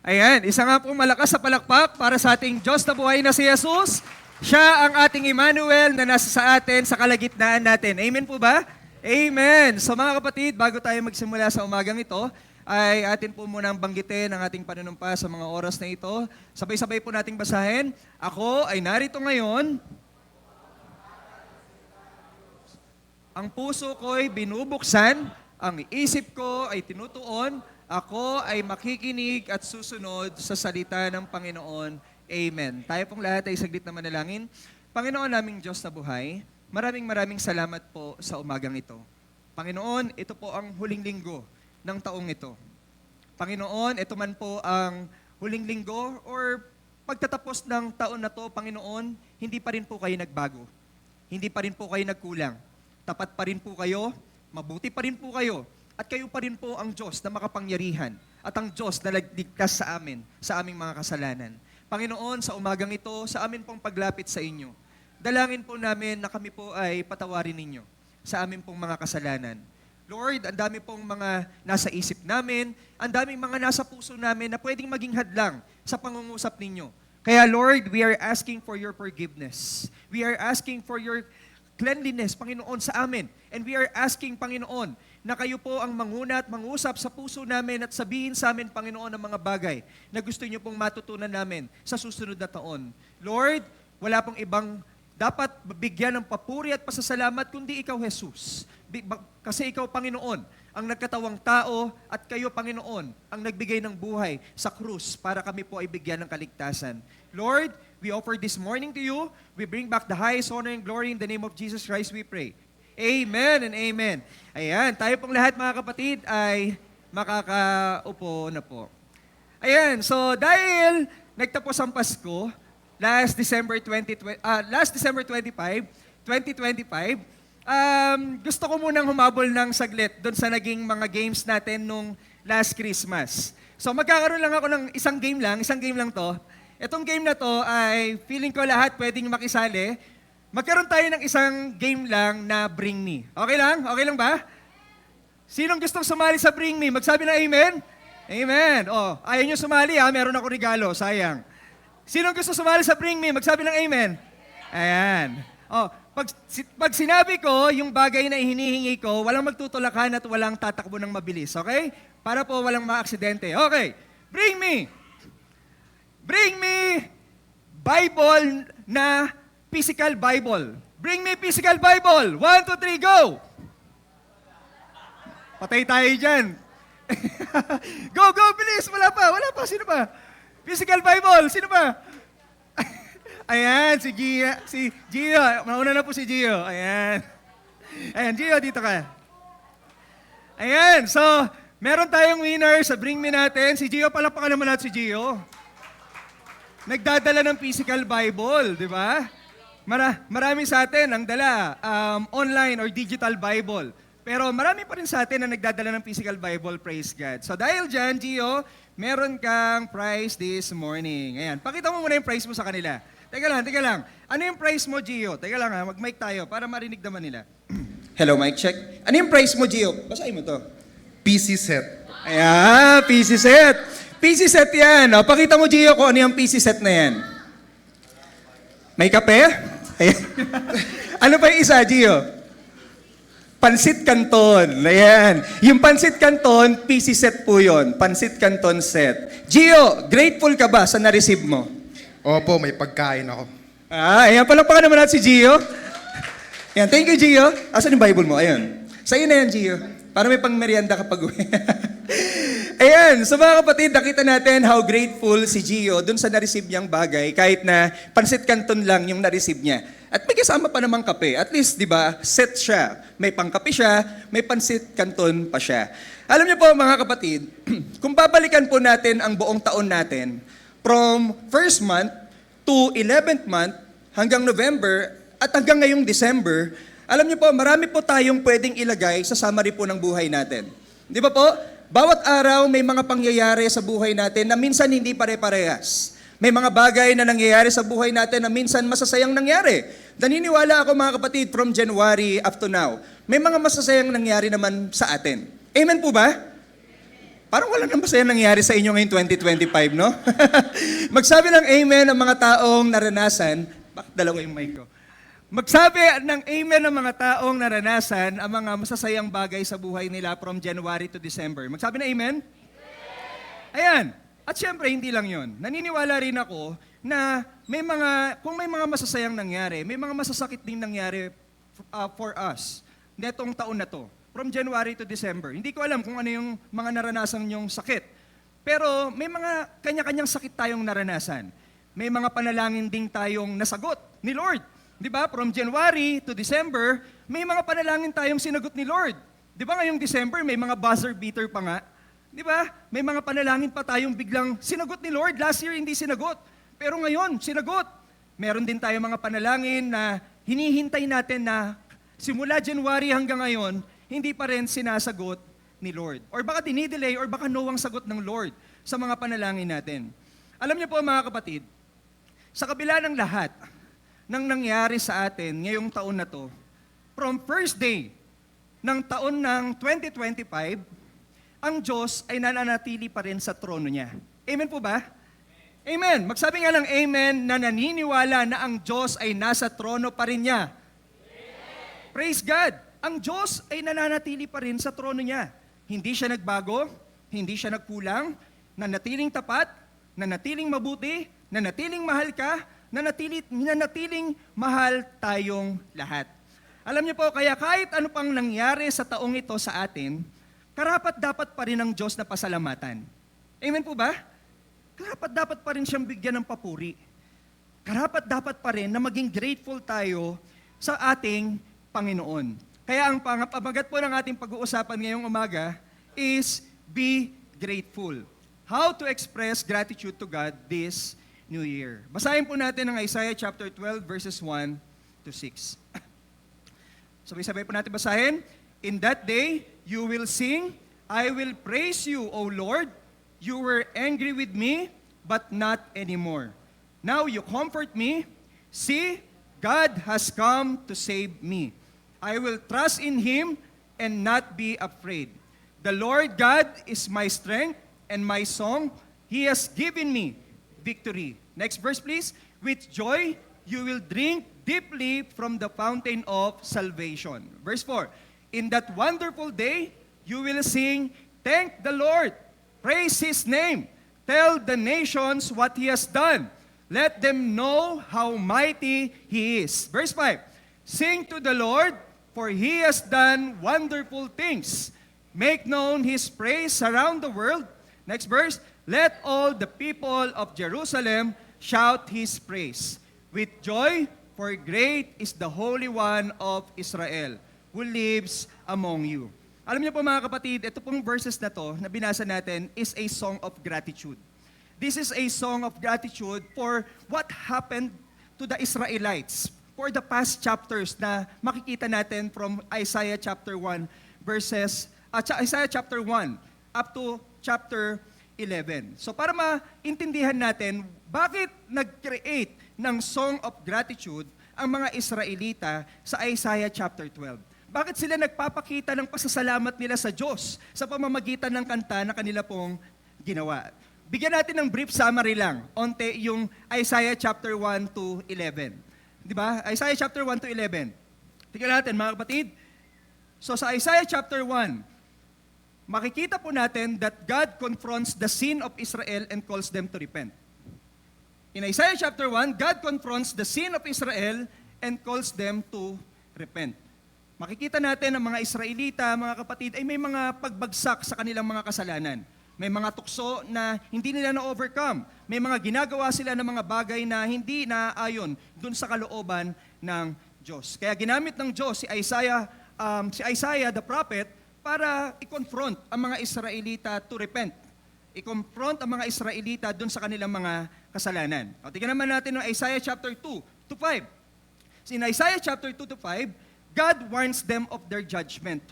Ayan, isa nga pong malakas sa palakpak para sa ating Diyos na buhay na si Jesus. Siya ang ating Emmanuel na nasa sa atin sa kalagitnaan natin. Amen po ba? Amen. So mga kapatid, bago tayo magsimula sa umagang ito, ay atin po munang banggitin ang ating panunumpa sa mga oras na ito. Sabay-sabay po nating basahin. Ako ay narito ngayon. Ang puso ko'y binubuksan, ang isip ko ay tinutuon, ako ay makikinig at susunod sa salita ng Panginoon. Amen. Tayo pong lahat ay saglit na manalangin. Panginoon naming Diyos na buhay, maraming salamat po sa umagang ito. Panginoon, ito po ang huling linggo ng taong ito. Panginoon, ito man po ang huling linggo or pagtatapos ng taon na to, Panginoon, hindi pa rin po kayo nagbago. Hindi pa rin po kayo nagkulang. Tapat pa rin po kayo, mabuti pa rin po kayo, at kayo pa rin po ang Diyos na makapangyarihan at ang Diyos na nagligtas sa amin, sa aming mga kasalanan. Panginoon, sa umagang ito, sa amin pong paglapit sa inyo, dalangin po namin na kami po ay patawarin ninyo sa amin pong mga kasalanan. Lord, ang dami pong mga nasa isip namin, ang daming mga nasa puso namin na pwedeng maging hadlang sa pangungusap ninyo. Kaya Lord, we are asking for your forgiveness. We are asking for your cleanliness, Panginoon, sa amin. And we are asking, Panginoon, na kayo po ang manguna at mangusap sa puso namin at sabihin sa amin, Panginoon, ng mga bagay na gusto niyo pong matutunan namin sa susunod na taon. Lord, wala pong ibang dapat bigyan ng papuri at pasasalamat kundi ikaw, Jesus. Kasi ikaw, Panginoon, ang nagkatawang tao at kayo, Panginoon, ang nagbigay ng buhay sa krus para kami po ay bigyan ng kaligtasan. Lord, we offer this morning to you. We bring back the highest honor and glory in the name of Jesus Christ, we pray. Amen and amen. Ayan, tayo pong lahat mga kapatid ay makakaupo na po. Ayan, so dahil nagtapos ang Pasko, last December 25, 2025, gusto ko munang humabol ng saglit doon sa naging mga games natin nung last Christmas. So magkakaroon lang ako ng isang game lang to. Itong game na to ay feeling ko lahat pwedeng makisali. Magkaroon tayo ng isang game lang na Bring Me. Okay lang? Okay lang ba? Sinong gustong sumali sa Bring Me? Magsabi na amen? Amen. Oh, ayaw nyo sumali ha, meron ako regalo, sayang. Sinong gusto sumali sa Bring Me? Magsabi ng amen? Ayan. Oh, pag sinabi ko yung bagay na hinihingi ko, walang magtutulakan at walang tatakbo ng mabilis, okay? Para po walang maaksidente. Okay. Bring me Bible na physical Bible. Bring me physical Bible. 1, 2, 3, go! Patay tayo dyan. Go, bilis! Wala pa. Sino pa? Physical Bible. Sino pa? Ayan, si Gio. Mauna na po si Gio. Ayan, Gio, dito ka. Ayan, so, meron tayong winner sa Bring Me natin. Si Gio, palakpakan naman natin si Gio. Nagdadala ng physical Bible, di ba? Marami sa atin ang dala online or digital Bible. Pero marami pa rin sa atin na nagdadala ng physical Bible, praise God. So dahil dyan, Gio, meron kang prize this morning. Ayan, pakita mo muna yung prize mo sa kanila. Teka lang. Ano yung prize mo, Gio? Teka lang ha, mag-mic tayo para marinig naman nila. Hello, mic check. Ano yung price mo, Gio? Basahin mo to. PC set. Ayan, PC set. PC set yan. O, pakita mo, Gio, kung ano yung PC set na yan. May kape? Ayan. Ano pa yung isa, Gio? Pansit Canton. Ayan. Yung Pansit Canton, PC set po yun. Pansit Canton set. Gio, grateful ka ba sa na-receive mo? Opo, may pagkain ako. Ayan. Palakpakan naman natin si Gio. Ayan, thank you, Gio. Asan yung Bible mo? Ayun. Sa'yo na yan, Gio. Para may pang-merienda kapag uwi. Ayan, so mga kapatid, nakita natin how grateful si Gio dun sa na-receive niyang bagay kahit na Pansit Canton lang yung na-receive niya. At may kasama pa namang kape. At least, di ba, set siya. May pangkape siya, may Pansit Canton pa siya. Alam niyo po mga kapatid, kung babalikan po natin ang buong taon natin, from 1st month to 11th month hanggang November at hanggang ngayong December, alam niyo po, marami po tayong pwedeng ilagay sa summary po ng buhay natin. Di ba po? Bawat araw may mga pangyayari sa buhay natin na minsan hindi pare-parehas. May mga bagay na nangyayari sa buhay natin na minsan masasayang nangyari. Naniniwala ako mga kapatid from January up to now. May mga masasayang nangyari naman sa atin. Amen po ba? Parang wala nang masaya nangyari sa inyo ngayong 2025, no? Magsabi ng amen ang mga taong naranasan. Bakit dalawa yung mic ko? Magsabi ng amen ang mga taong naranasan ang mga masasayang bagay sa buhay nila from January to December. Magsabi na amen? Ayan. At syempre, hindi lang yon. Naniniwala rin ako na kung may mga masasayang nangyari, may mga masasakit din nangyari for us netong taon na to. From January to December. Hindi ko alam kung ano yung mga naranasan nyong sakit. Pero may mga kanya-kanyang sakit tayong naranasan. May mga panalangin ding tayong nasagot ni Lord. Di ba? From January to December, may mga panalangin tayong sinagot ni Lord. Di ba ngayong December, may mga buzzer beater pa nga? Di ba? May mga panalangin pa tayong biglang sinagot ni Lord. Last year, hindi sinagot. Pero ngayon, sinagot. Meron din tayong mga panalangin na hinihintay natin na simula January hanggang ngayon, hindi pa rin sinasagot ni Lord. Or baka dinidelay, or baka no ang sagot ng Lord sa mga panalangin natin. Alam niyo po mga kapatid, sa kabila ng lahat ng nangyari sa atin ngayong taon na to, from first day ng taon ng 2025, ang Diyos ay nananatili pa rin sa trono niya. Amen po ba? Amen. Magsabi nga lang amen na naniniwala na ang Diyos ay nasa trono pa rin niya. Amen. Praise God. Ang Diyos ay nananatili pa rin sa trono niya. Hindi siya nagbago, hindi siya nagkulang, nanatiling tapat, nanatiling mabuti, nanatiling mahal ka, nanatiling mahal tayong lahat. Alam niyo po, kaya kahit ano pang nangyari sa taong ito sa atin, karapat-dapat pa rin ang Diyos na pasalamatan. Amen po ba? Karapat-dapat pa rin siyang bigyan ng papuri. Karapat-dapat pa rin na maging grateful tayo sa ating Panginoon. Kaya ang pamagat po ng ating pag-uusapan ngayong umaga is be grateful. How to express gratitude to God this New Year. Basahin po natin ang Isaiah chapter 12 verses 1 to 6. Sabay-sabay po natin basahin. In that day, you will sing, I will praise you, O Lord. You were angry with me, but not anymore. Now you comfort me. See, God has come to save me. I will trust in Him and not be afraid. The Lord God is my strength and my song. He has given me victory. Next verse, please. With joy, you will drink deeply from the fountain of salvation. Verse 4. In that wonderful day, you will sing, thank the Lord. Praise His name. Tell the nations what He has done. Let them know how mighty He is. Verse 5. Sing to the Lord, for He has done wonderful things. Make known His praise around the world. Next verse. Let all the people of Jerusalem shout His praise. With joy, for great is the Holy One of Israel, who lives among you. Alam niyo po mga kapatid, ito pong verses na to na binasa natin is a song of gratitude. This is a song of gratitude for what happened to the Israelites for the past chapters na makikita natin from Isaiah chapter 1 Isaiah chapter 1 up to chapter 11. So para maintindihan natin bakit nag-create ng song of gratitude ang mga Israelita sa Isaiah chapter 12. Bakit sila nagpapakita ng pasasalamat nila sa Diyos sa pamamagitan ng kanta na kanila pong ginawa? Bigyan natin ng brief summary lang, onte yung Isaiah chapter 1 to 11. Di ba? Isaiah chapter 1 to 11. Tingnan natin mga kapatid. So sa Isaiah chapter 1, makikita po natin that God confronts the sin of Israel and calls them to repent. In Isaiah chapter 1, God confronts the sin of Israel and calls them to repent. Makikita natin ang mga Israelita, mga kapatid, ay may mga pagbagsak sa kanilang mga kasalanan. May mga tukso na hindi nila na-overcome. May mga ginagawa sila ng mga bagay na hindi naaayon dun sa kalooban ng Diyos. Kaya ginamit ng Diyos si Isaiah the prophet para i-confront ang mga Israelita to repent. I-confront ang mga Israelita dun sa kanilang mga kasalanan. O, tingnan naman natin ng Isaiah chapter 2 to 5. So in Isaiah chapter 2 to 5, God warns them of their judgment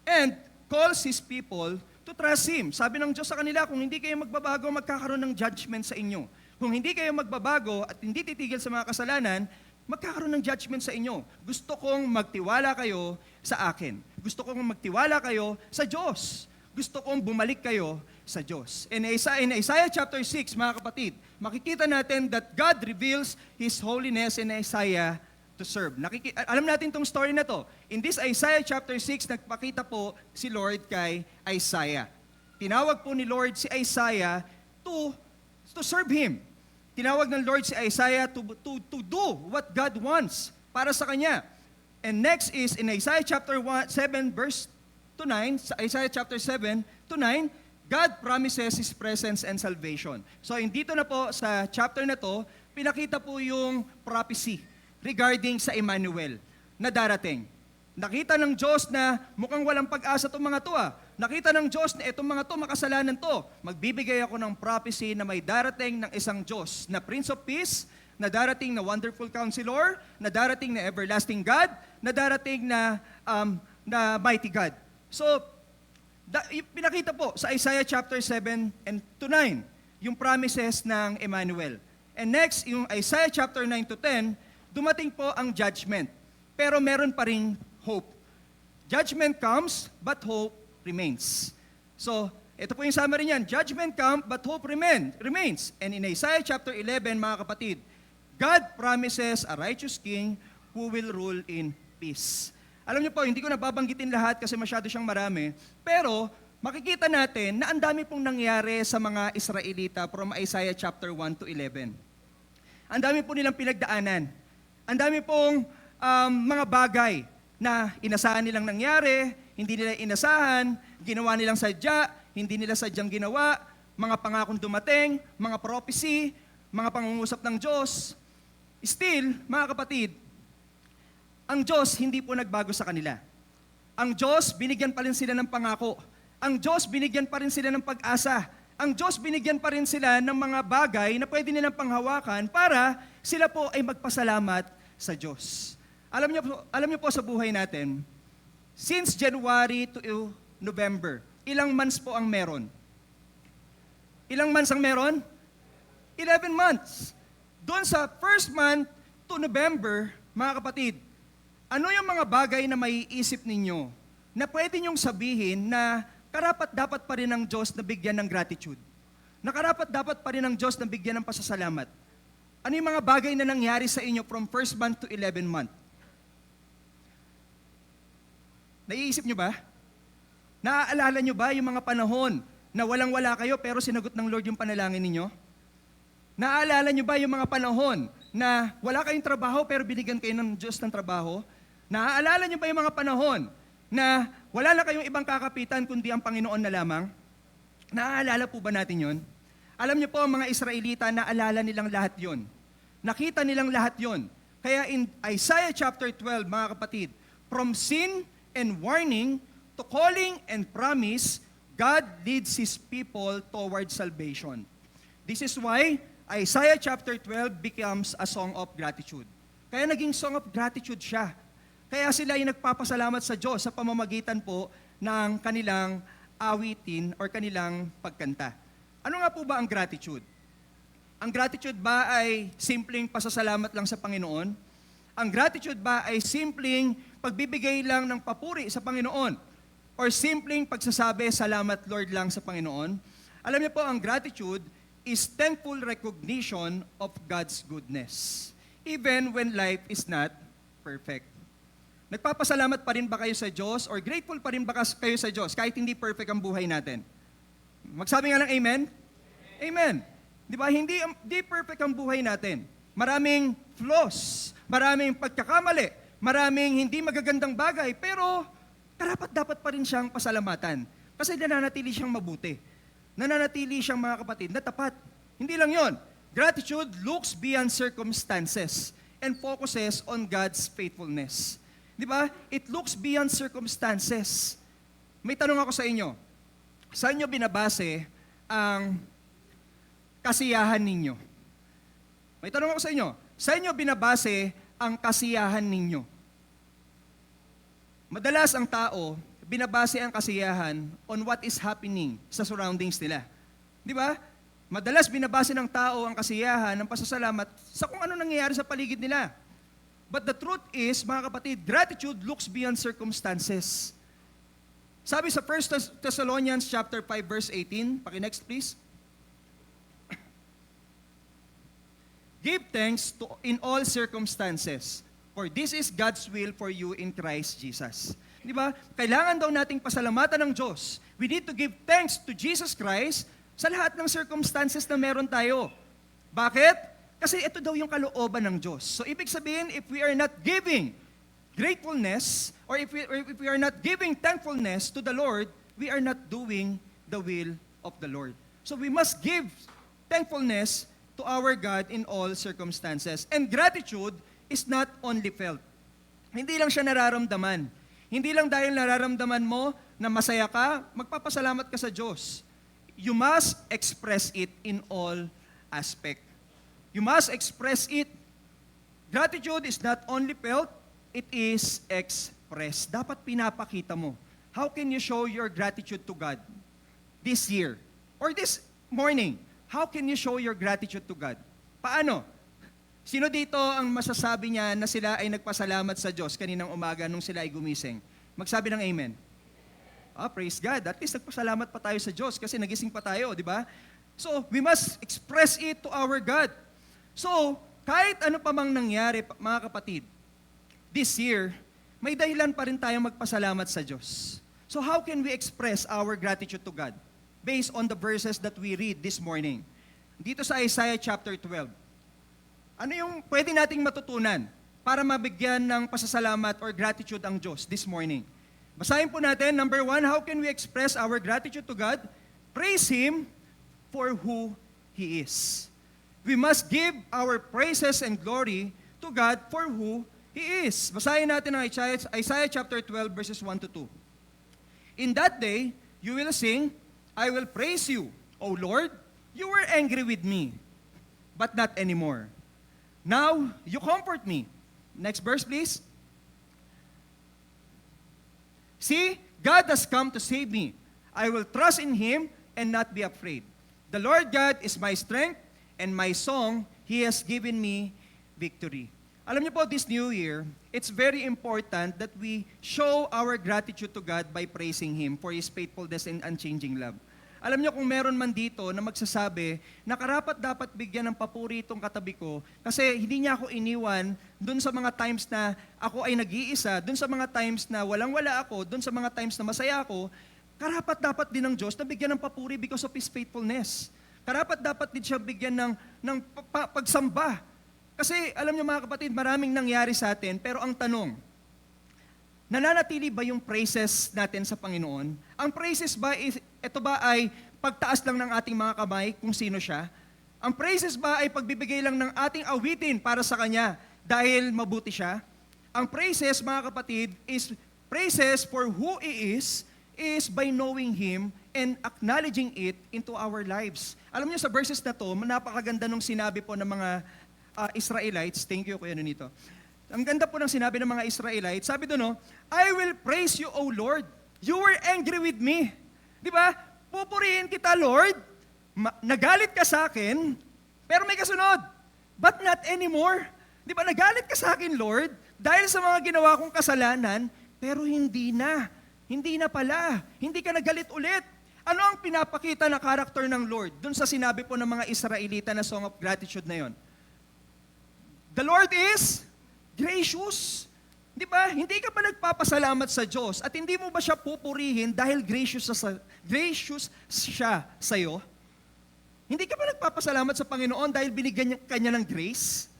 and calls His people to trust Him. Sabi ng Diyos sa kanila, kung hindi kayo magbabago, magkakaroon ng judgment sa inyo. Kung hindi kayo magbabago at hindi titigil sa mga kasalanan, magkakaroon ng judgment sa inyo. Gusto kong magtiwala kayo sa akin. Gusto kong magtiwala kayo sa Diyos. gusto kong bumalik kayo sa Diyos. In Isaiah chapter 6, mga kapatid, makikita natin that God reveals His holiness in Isaiah to serve. Alam natin itong story na to. In this Isaiah chapter 6, nagpakita po si Lord kay Isaiah. Tinawag po ni Lord si Isaiah to serve Him. Tinawag ng Lord si Isaiah to do what God wants para sa kanya. And next is in Isaiah chapter 7 verse to 9, sa Isaiah chapter 7 to 9, God promises His presence and salvation. So dito na po sa chapter na to, pinakita po yung prophecy regarding sa Emmanuel na darating. Nakita ng Diyos na mukhang walang pag-asa itong mga to. Nakita ng Diyos na itong mga to, makasalanan to. Magbibigay ako ng prophecy na may darating ng isang Diyos na Prince of Peace, na darating na Wonderful Counselor, na darating na Everlasting God, na darating na Mighty God. So, pinakita po sa Isaiah chapter 7 and to 9, yung promises ng Emmanuel. And next, yung Isaiah chapter 9 to 10, dumating po ang judgment. Pero meron pa ring hope. Judgment comes, but hope remains. So, ito po yung summary niyan. Judgment comes, but hope remains. And in Isaiah chapter 11, mga kapatid, God promises a righteous king who will rule in peace. Alam niyo po, hindi ko nababanggitin lahat kasi masyado siyang marami, pero makikita natin na ang dami pong nangyari sa mga Israelita from Isaiah chapter 1 to 11. Ang dami po nilang pinagdaanan. Ang dami pong mga bagay na inasahan nilang nangyari, hindi nila inasahan, ginawa nilang sadya, hindi nila sadyang ginawa, mga pangakong dumating, mga prophecy, mga pangungusap ng Diyos. Still, mga kapatid, ang Diyos hindi po nagbago sa kanila. Ang Diyos, binigyan pa rin sila ng pangako. Ang Diyos, binigyan pa rin sila ng pag-asa. Ang Diyos, binigyan pa rin sila ng mga bagay na pwede nilang panghawakan para sila po ay magpasalamat sa Diyos. Alam niyo po sa buhay natin, since January to November, ilang months po ang meron? Ilang months ang meron? 11 months. Doon sa first month to November, mga kapatid, ano yung mga bagay na maiisip ninyo na pwede nyong sabihin na karapat-dapat pa rin ng Diyos na bigyan ng gratitude? Na karapat-dapat pa rin ng Diyos na bigyan ng pasasalamat? Ano yung mga bagay na nangyari sa inyo from first month to 11 month? Naiisip nyo ba? Naaalala nyo ba yung mga panahon na walang-wala kayo pero sinagot ng Lord yung panalangin ninyo? Naaalala nyo ba yung mga panahon na wala kayong trabaho pero binigyan kayo ng Diyos ng trabaho? Naaalala nyo ba yung mga panahon na wala na kayong ibang kakapitan kundi ang Panginoon na lamang? Naaalala po ba natin yon? Alam niyo po, ang mga Israelita, naalala nilang lahat yon. Nakita nilang lahat yon. Kaya in Isaiah chapter 12, mga kapatid, from sin and warning to calling and promise, God leads His people toward salvation. This is why Isaiah chapter 12 becomes a song of gratitude. Kaya naging song of gratitude siya. Kaya sila ay nagpapasalamat sa Diyos sa pamamagitan po ng kanilang awitin or kanilang pagkanta. Ano nga po ba ang gratitude? Ang gratitude ba ay simpleng pasasalamat lang sa Panginoon? Ang gratitude ba ay simpleng pagbibigay lang ng papuri sa Panginoon? Or simpleng pagsasabi, salamat Lord lang sa Panginoon? Alam niyo po, ang gratitude is thankful recognition of God's goodness, even when life is not perfect. Nagpapasalamat pa rin ba kayo sa Diyos or grateful pa rin ba kayo sa Diyos kahit hindi perfect ang buhay natin? Magsabi nga ng amen? Amen. Di ba? Hindi perfect ang buhay natin. Maraming flaws, maraming pagkakamali, maraming hindi magagandang bagay, pero karapat-dapat pa rin siyang pasalamatan kasi nananatili siyang mabuti. Nananatili siyang, mga kapatid, na tapat. Hindi lang yon. Gratitude looks beyond circumstances and focuses on God's faithfulness. Di ba? It looks beyond circumstances. May tanong ako sa inyo. Saan nyo binabase ang kasiyahan ninyo? May tanong ako sa inyo. Saan nyo binabase ang kasiyahan ninyo? Madalas ang tao, binabase ang kasiyahan on what is happening sa surroundings nila. Di ba? Madalas binabase ng tao ang kasiyahan, ng pasasalamat sa kung ano nangyayari sa paligid nila. But the truth is, mga kapatid, gratitude looks beyond circumstances. Sabi sa 1 Thessalonians chapter 5 verse 18, paki-next please. Give thanks in all circumstances, for this is God's will for you in Christ Jesus. Di ba? Kailangan daw nating pasalamatan ng Diyos. We need to give thanks to Jesus Christ sa lahat ng circumstances na meron tayo. Bakit? Kasi ito daw yung kalooban ng Diyos. So ibig sabihin, if we are not giving gratefulness, or if we are not giving thankfulness to the Lord, we are not doing the will of the Lord. So we must give thankfulness to our God in all circumstances. And gratitude is not only felt. Hindi lang siya nararamdaman. Hindi lang dahil nararamdaman mo na masaya ka, magpapasalamat ka sa Diyos. You must express it in all aspect. You must express it. Gratitude is not only felt, it is expressed. Dapat pinapakita mo. How can you show your gratitude to God this year or this morning? How can you show your gratitude to God? Paano? Sino dito ang masasabi niya na sila ay nagpasalamat sa Diyos kaninang umaga nung sila ay gumising? Magsabi ng amen. Praise God. At least nagpasalamat pa tayo sa Diyos kasi nagising pa tayo, di ba? So, we must express it to our God. So, kahit ano pa mang nangyari, mga kapatid, this year, may dahilan pa rin tayong magpasalamat sa Diyos. So, how can we express our gratitude to God? Based on the verses that we read this morning. Dito sa Isaiah chapter 12. Ano yung pwede nating matutunan para mabigyan ng pasasalamat or gratitude ang Diyos this morning? Basahin po natin, number 1, how can we express our gratitude to God? Praise Him for who He is. We must give our praises and glory to God for who He is. Basahin natin ang Isaiah chapter 12 verses 1 to 2. In that day, you will sing, I will praise you, O Lord. You were angry with me, but not anymore. Now, you comfort me. Next verse, please. See, God has come to save me. I will trust in Him and not be afraid. The Lord God is my strength and my song. He has given me victory. Alam niyo po, this new year, it's very important that we show our gratitude to God by praising Him for His faithfulness and unchanging love. Alam niyo kung meron man dito na magsasabi na karapat dapat bigyan ng papuri itong katabi ko kasi hindi niya ako iniwan dun sa mga times na ako ay nag-iisa, dun sa mga times na walang-wala ako, dun sa mga times na masaya ako, karapat dapat din ng Diyos na bigyan ng papuri because of His faithfulness. Karapat dapat din siya bigyan ng pagsamba. Kasi alam niyo mga kapatid, maraming nangyari sa atin, pero ang tanong, nananatili ba yung praises natin sa Panginoon? Ang praises ba, ito ba ay pagtaas lang ng ating mga kamay kung sino siya? Ang praises ba ay pagbibigay lang ng ating awitin para sa Kanya dahil mabuti siya? Ang praises, mga kapatid, is praises for who He is by knowing Him and acknowledging it into our lives. Alam niyo sa verses na to, napakaganda nung sinabi po ng mga Israelites. Thank you, Kuya Nonito. Ang ganda po ng sinabi ng mga Israelites. Sabi doon, I will praise you, O Lord. You were angry with me. Di ba? Pupurihin kita, Lord. Nagalit ka sa akin, pero may kasunod. But not anymore. Di ba? Nagalit ka sa akin, Lord, dahil sa mga ginawa kong kasalanan, pero hindi na. Hindi na pala. Hindi ka nagalit ulit. Ano ang pinapakita na character ng Lord doon sa sinabi po ng mga Israelita na Song of Gratitude na yon? The Lord is gracious. Di ba? Hindi ka pa nagpapasalamat sa Diyos at hindi mo ba siya pupurihin dahil gracious siya sa'yo? Hindi ka ba nagpapasalamat sa Panginoon dahil binigyan kanya ng grace?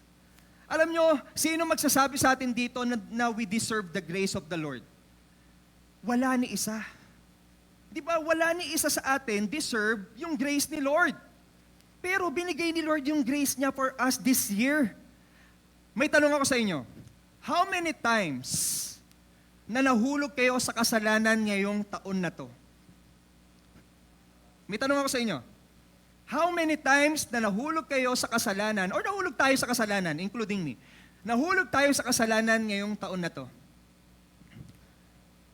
Alam nyo, sino magsasabi sa atin dito na we deserve the grace of the Lord? Wala ni isa. Di ba? Wala ni isa sa atin deserve yung grace ni Lord. Pero binigay ni Lord yung grace niya for us this year. May tanong ako sa inyo. How many times na nahulog kayo sa kasalanan ngayong taon na to? May tanong ako sa inyo. How many times na nahulog kayo sa kasalanan or nahulog tayo sa kasalanan, including me? Nahulog tayo sa kasalanan ngayong taon na to.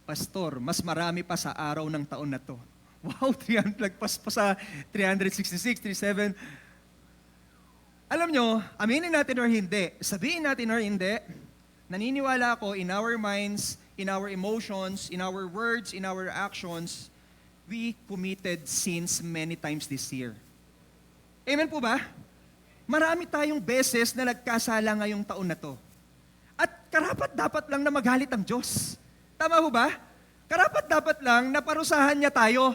Pastor, mas marami pa sa araw ng taon na to. Wow, 300 lagpas pa sa 366, 37. Alam nyo, aminin natin or hindi, sabihin natin or hindi, naniniwala ako in our minds, in our emotions, in our words, in our actions, we committed sins many times this year. Amen po ba? Marami tayong beses na nagkasala ngayong taon na to. At karapat-dapat lang na magalit ang Diyos. Tama ho ba? Karapat-dapat lang na parusahan niya tayo.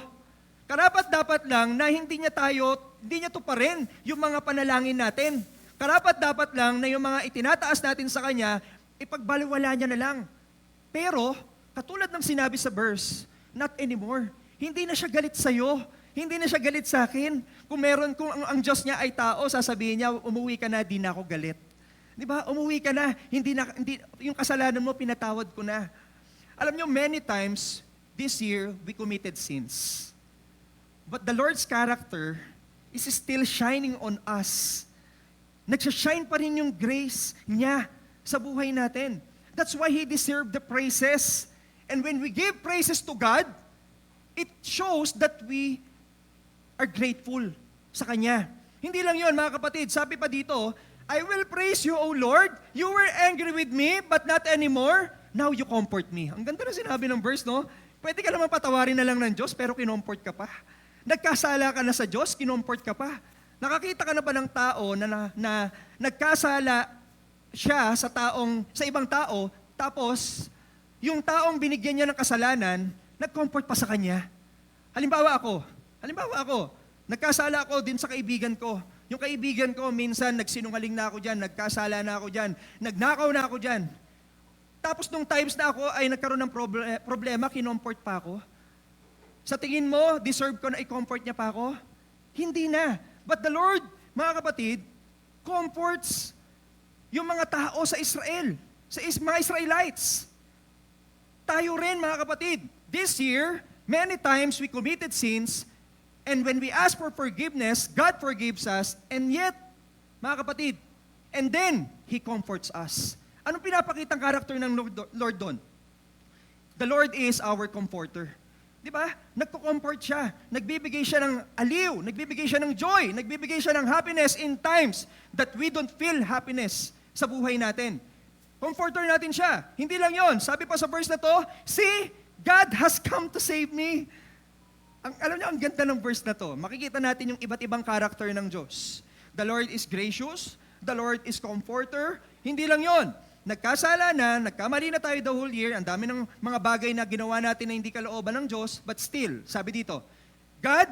Karapat-dapat lang na hindi niya tuparin yung mga panalangin natin. Karapat-dapat lang na yung mga itinataas natin sa Kanya, ipagbaliwala niya na lang. Pero, katulad ng sinabi sa verse, not anymore. Hindi na siya galit sa'yo. Hindi na siya galit sa akin. Kung ang Diyos niya ay tao, sasabihin niya, umuwi ka na, di na ako galit. Di ba? Umuwi ka na, yung kasalanan mo, pinatawad ko na. Alam niyo, many times, this year, we committed sins. But the Lord's character is still shining on us. Nagsashine pa rin yung grace niya sa buhay natin. That's why He deserved the praises. And when we give praises to God, it shows that we are grateful sa Kanya. Hindi lang yon mga kapatid. Sabi pa dito, I will praise you, O Lord. You were angry with me, but not anymore. Now you comfort me. Ang ganda na sinabi ng verse, no? Pwede ka naman patawarin na lang ng Diyos, pero kinomfort ka pa. Nagkasala ka na sa Diyos, kinomfort ka pa. Nakakita ka na ba ng tao na nagkasala siya sa ibang tao, tapos yung taong binigyan niya ng kasalanan, nag-comfort pa sa kanya? Halimbawa ako, nagkasala ako din sa kaibigan ko. Yung kaibigan ko, minsan nagsinungaling na ako dyan, nagkasala na ako dyan, nagnakaw na ako dyan. Tapos nung times na ako ay nagkaroon ng problema, kinomfort pa ako. Sa tingin mo, deserve ko na i-comfort niya pa ako? Hindi na. But the Lord, mga kapatid, comforts yung mga tao sa Israel, mga Israelites. Tayo rin, mga kapatid. This year, many times we committed sins, and when we ask for forgiveness, God forgives us, and yet, mga kapatid, and then, He comforts us. Anong pinapakitang karakter ng Lord doon? The Lord is our comforter. Di ba? Nagko-comfort siya. Nagbibigay siya ng aliw, nagbibigay siya ng joy, nagbibigay siya ng happiness in times that we don't feel happiness sa buhay natin. Comforter natin siya. Hindi lang yon. Sabi pa sa verse na to, see, God has come to save me. Alam niyo, ang ganda ng verse na to. Makikita natin yung iba't ibang karakter ng Diyos. The Lord is gracious. The Lord is comforter. Hindi lang yon. Nagkasala na, nagkamali na tayo the whole year, ang dami ng mga bagay na ginawa natin na hindi kalooban ng Diyos, but still, sabi dito, God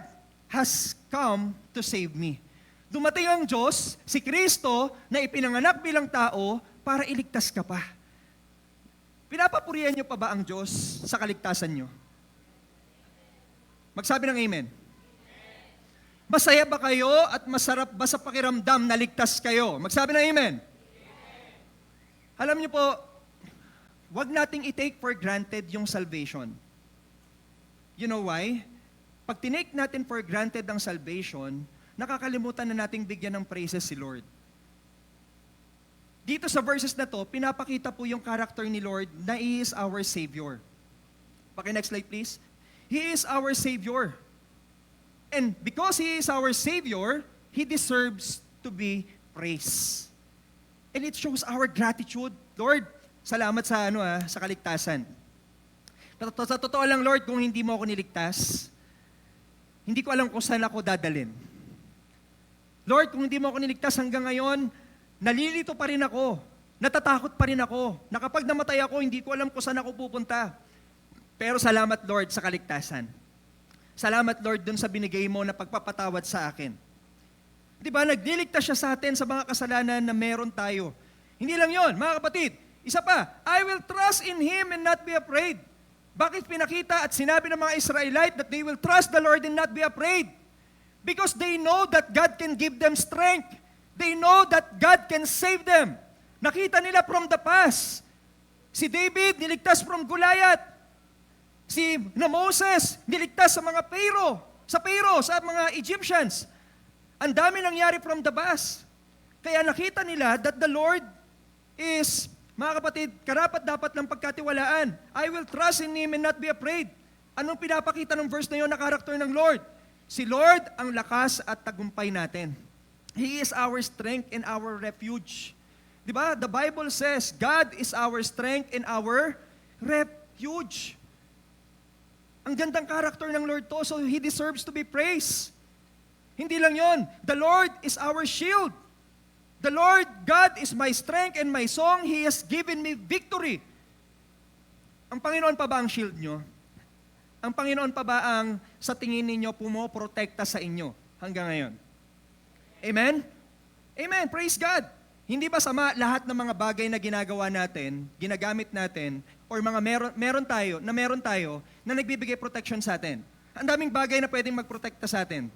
has come to save me. Dumating ang Diyos, si Kristo, na ipinanganak bilang tao para iligtas ka pa. Pinapapurihan niyo pa ba ang Diyos sa kaligtasan niyo? Magsabi ng amen. Masaya ba kayo at masarap ba sa pakiramdam na ligtas kayo? Magsabi ng amen. Alam niyo po, wag nating i-take for granted yung salvation. You know why? Pag tinake natin for granted ang salvation, nakakalimutan na nating bigyan ng praises si Lord. Dito sa verses na to, pinapakita po yung character ni Lord na He is our Savior. Paki-next slide please. He is our Savior. And because He is our Savior, He deserves to be praised. And it shows our gratitude. Lord, salamat sa kaligtasan. Sa totoo lang, Lord, kung hindi mo ako niligtas, hindi ko alam kung saan ako dadalhin. Lord, kung hindi mo ako niligtas hanggang ngayon, nalilito pa rin ako, natatakot pa rin ako, na kapag namatay ako, hindi ko alam kung saan ako pupunta. Pero salamat, Lord, sa kaligtasan. Salamat, Lord, dun sa binigay mo na pagpapatawad sa akin. Di ba, nagliligtas siya sa atin sa mga kasalanan na meron tayo. Hindi lang yon, mga kapatid. Isa pa, I will trust in Him and not be afraid. Bakit pinakita at sinabi ng mga Israelite that they will trust the Lord and not be afraid? Because they know that God can give them strength. They know that God can save them. Nakita nila from the past. Si David, niligtas from Goliath. Si Moses, niligtas sa mga sa mga Egyptians. Ang dami nangyari from the past. Kaya nakita nila that the Lord is, mga kapatid, karapat-dapat ng pagkatiwalaan. I will trust in Him and not be afraid. Anong pinapakita ng verse na yun na karakter ng Lord? Si Lord ang lakas at tagumpay natin. He is our strength and our refuge. Di ba? The Bible says, God is our strength and our Huge. Ang gandang character ng Lord to, so He deserves to be praised. Hindi lang yon. The Lord is our shield. The Lord God is my strength and my song. He has given me victory. Ang Panginoon pa ba ang shield nyo? Ang Panginoon pa ba ang sa tingin ninyo pumoprotekta sa inyo hanggang ngayon? Amen? Amen. Praise God. Hindi ba sama lahat ng mga bagay na ginagawa natin, ginagamit natin, or mga meron tayo na nagbibigay protection sa atin? Ang daming bagay na pwedeng magprotekta sa atin.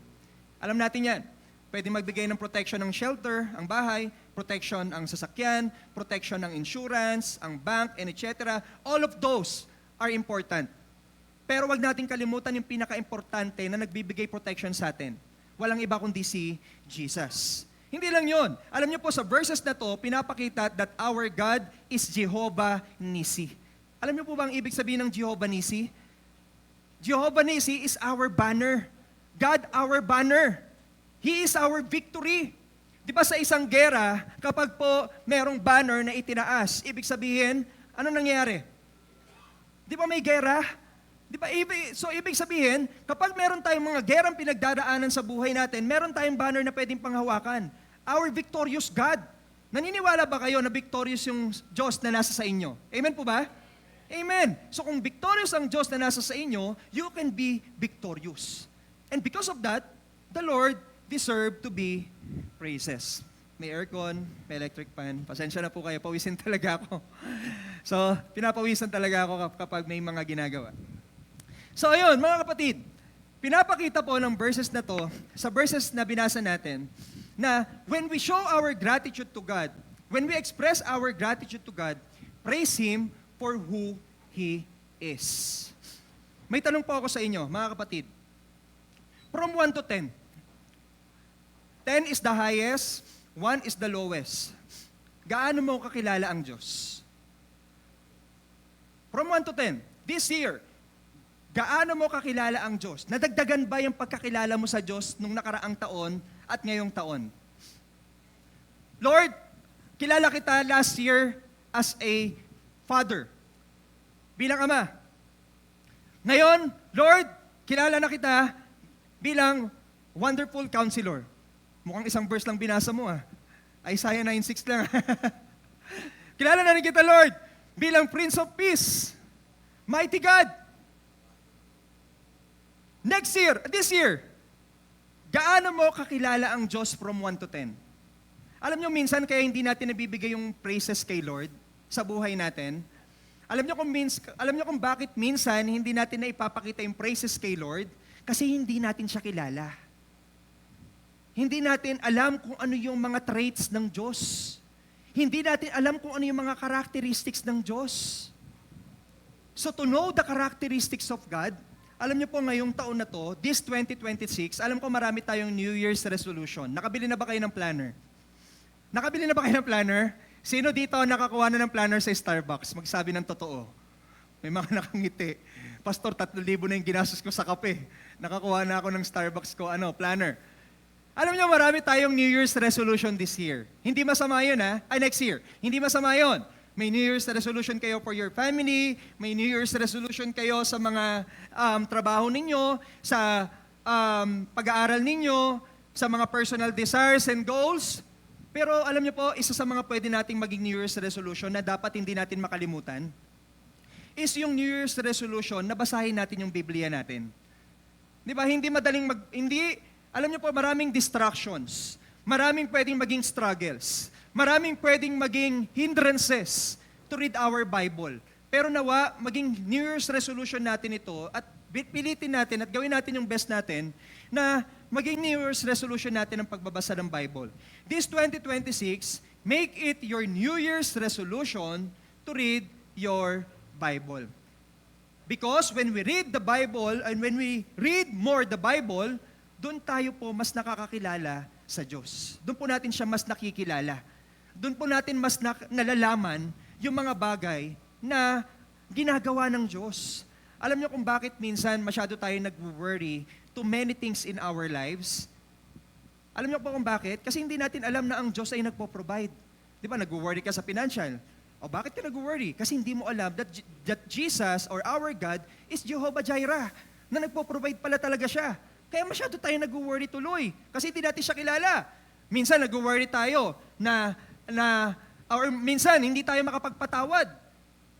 Alam natin yan. Pwedeng magbigay ng protection ng shelter, ang bahay, protection ang sasakyan, protection ng insurance, ang bank, and etc. All of those are important. Pero wag nating kalimutan yung pinaka-importante na nagbibigay protection sa atin. Walang iba kundi si Jesus. Hindi lang yon. Alam niyo po sa verses na to, pinapakita that our God is Jehovah Nissi. Alam niyo po ba ang ibig sabihin ng Jehovah Nissi? Jehovah Nissi is our banner. God our banner. He is our victory. Di ba sa isang gera, kapag po merong banner na itinaas, ibig sabihin, ano nangyayari? Di ba may gera? Di ba, ibig sabihin, kapag meron tayong mga gerang pinagdadaanan sa buhay natin, meron tayong banner na pwedeng panghawakan. Our victorious God. Naniniwala ba kayo na victorious yung Diyos na nasa sa inyo? Amen po ba? Amen. So kung victorious ang Diyos na nasa sa inyo, you can be victorious. And because of that, the Lord deserve to be praises. May aircon, may electric fan. Pasensya na po kayo, pawisin talaga ako. So, pinapawisan talaga ako kapag may mga ginagawa. So ayun, mga kapatid, pinapakita po ng verses na to, sa verses na binasa natin, na when we show our gratitude to God, when we express our gratitude to God, praise Him for who He is. May tanong po ako sa inyo, mga kapatid. From 1 to 10. 10 is the highest, 1 is the lowest. Gaano mo kakilala ang Diyos? From 1 to 10, this year, gaano mo kakilala ang Diyos? Nadagdagan ba yung pagkakilala mo sa Diyos nung nakaraang taon at ngayong taon? Lord, kilala kita last year as a father, bilang ama. Ngayon, Lord, kilala na kita bilang wonderful counselor. Mukhang isang verse lang binasa mo Isaiah 9:6 lang. Kilala na rin kita, Lord, bilang Prince of Peace, Mighty God. Next year, this year, gaano mo kakilala ang Diyos from 1 to 10? Alam nyo, minsan kaya hindi natin nabibigay yung praises kay Lord sa buhay natin. Alam nyo kung bakit minsan hindi natin na ipapakita yung praises kay Lord? Kasi hindi natin siya kilala. Hindi natin alam kung ano yung mga traits ng Diyos. Hindi natin alam kung ano yung mga characteristics ng Diyos. So to know the characteristics of God, alam niyo po ngayong taon na to, this 2026, alam ko marami tayong New Year's resolution. Nakabili na ba kayo ng planner? Nakabili na ba kayo ng planner? Sino dito nakakuha na ng planner sa Starbucks? Magsabi ng totoo. May mga nakangiti. Pastor, 3,000 na yung ginastos ko sa kape. Nakakuha na ako ng Starbucks ko, planner. Alam niyo, marami tayong New Year's resolution this year. Hindi masama yun, next year. Hindi masama yun. May New Year's resolution kayo for your family, may New Year's resolution kayo sa mga trabaho ninyo, sa pag-aaral ninyo, sa mga personal desires and goals. Pero alam niyo po, isa sa mga pwede nating maging New Year's resolution na dapat hindi natin makalimutan, is yung New Year's resolution na basahin natin yung Biblia natin. Di ba? Hindi madaling alam niyo po, maraming distractions. Maraming pwedeng maging struggles. Maraming pwedeng maging hindrances to read our Bible. Pero nawa, maging New Year's resolution natin ito at pilitin natin at gawin natin yung best natin na maging New Year's resolution natin ang pagbabasa ng Bible. This 2026, make it your New Year's resolution to read your Bible. Because when we read the Bible and when we read more the Bible, doon tayo po mas nakakakilala sa Diyos. Doon po natin siya mas nakikilala. Doon po natin mas nalalaman yung mga bagay na ginagawa ng Diyos. Alam niyo kung bakit minsan masyado tayo nag-worry to many things in our lives? Alam niyo po kung bakit? Kasi hindi natin alam na ang Diyos ay nagpo-provide. Di ba, nag-worry ka sa financial. O bakit ka nag-worry? Kasi hindi mo alam that Jesus or our God is Jehovah Jireh, na nagpo-provide pala talaga siya. Kaya masyado tayo nag-worry tuloy kasi hindi natin siya kilala. Minsan nag-worry tayo or minsan hindi tayo makapagpatawad.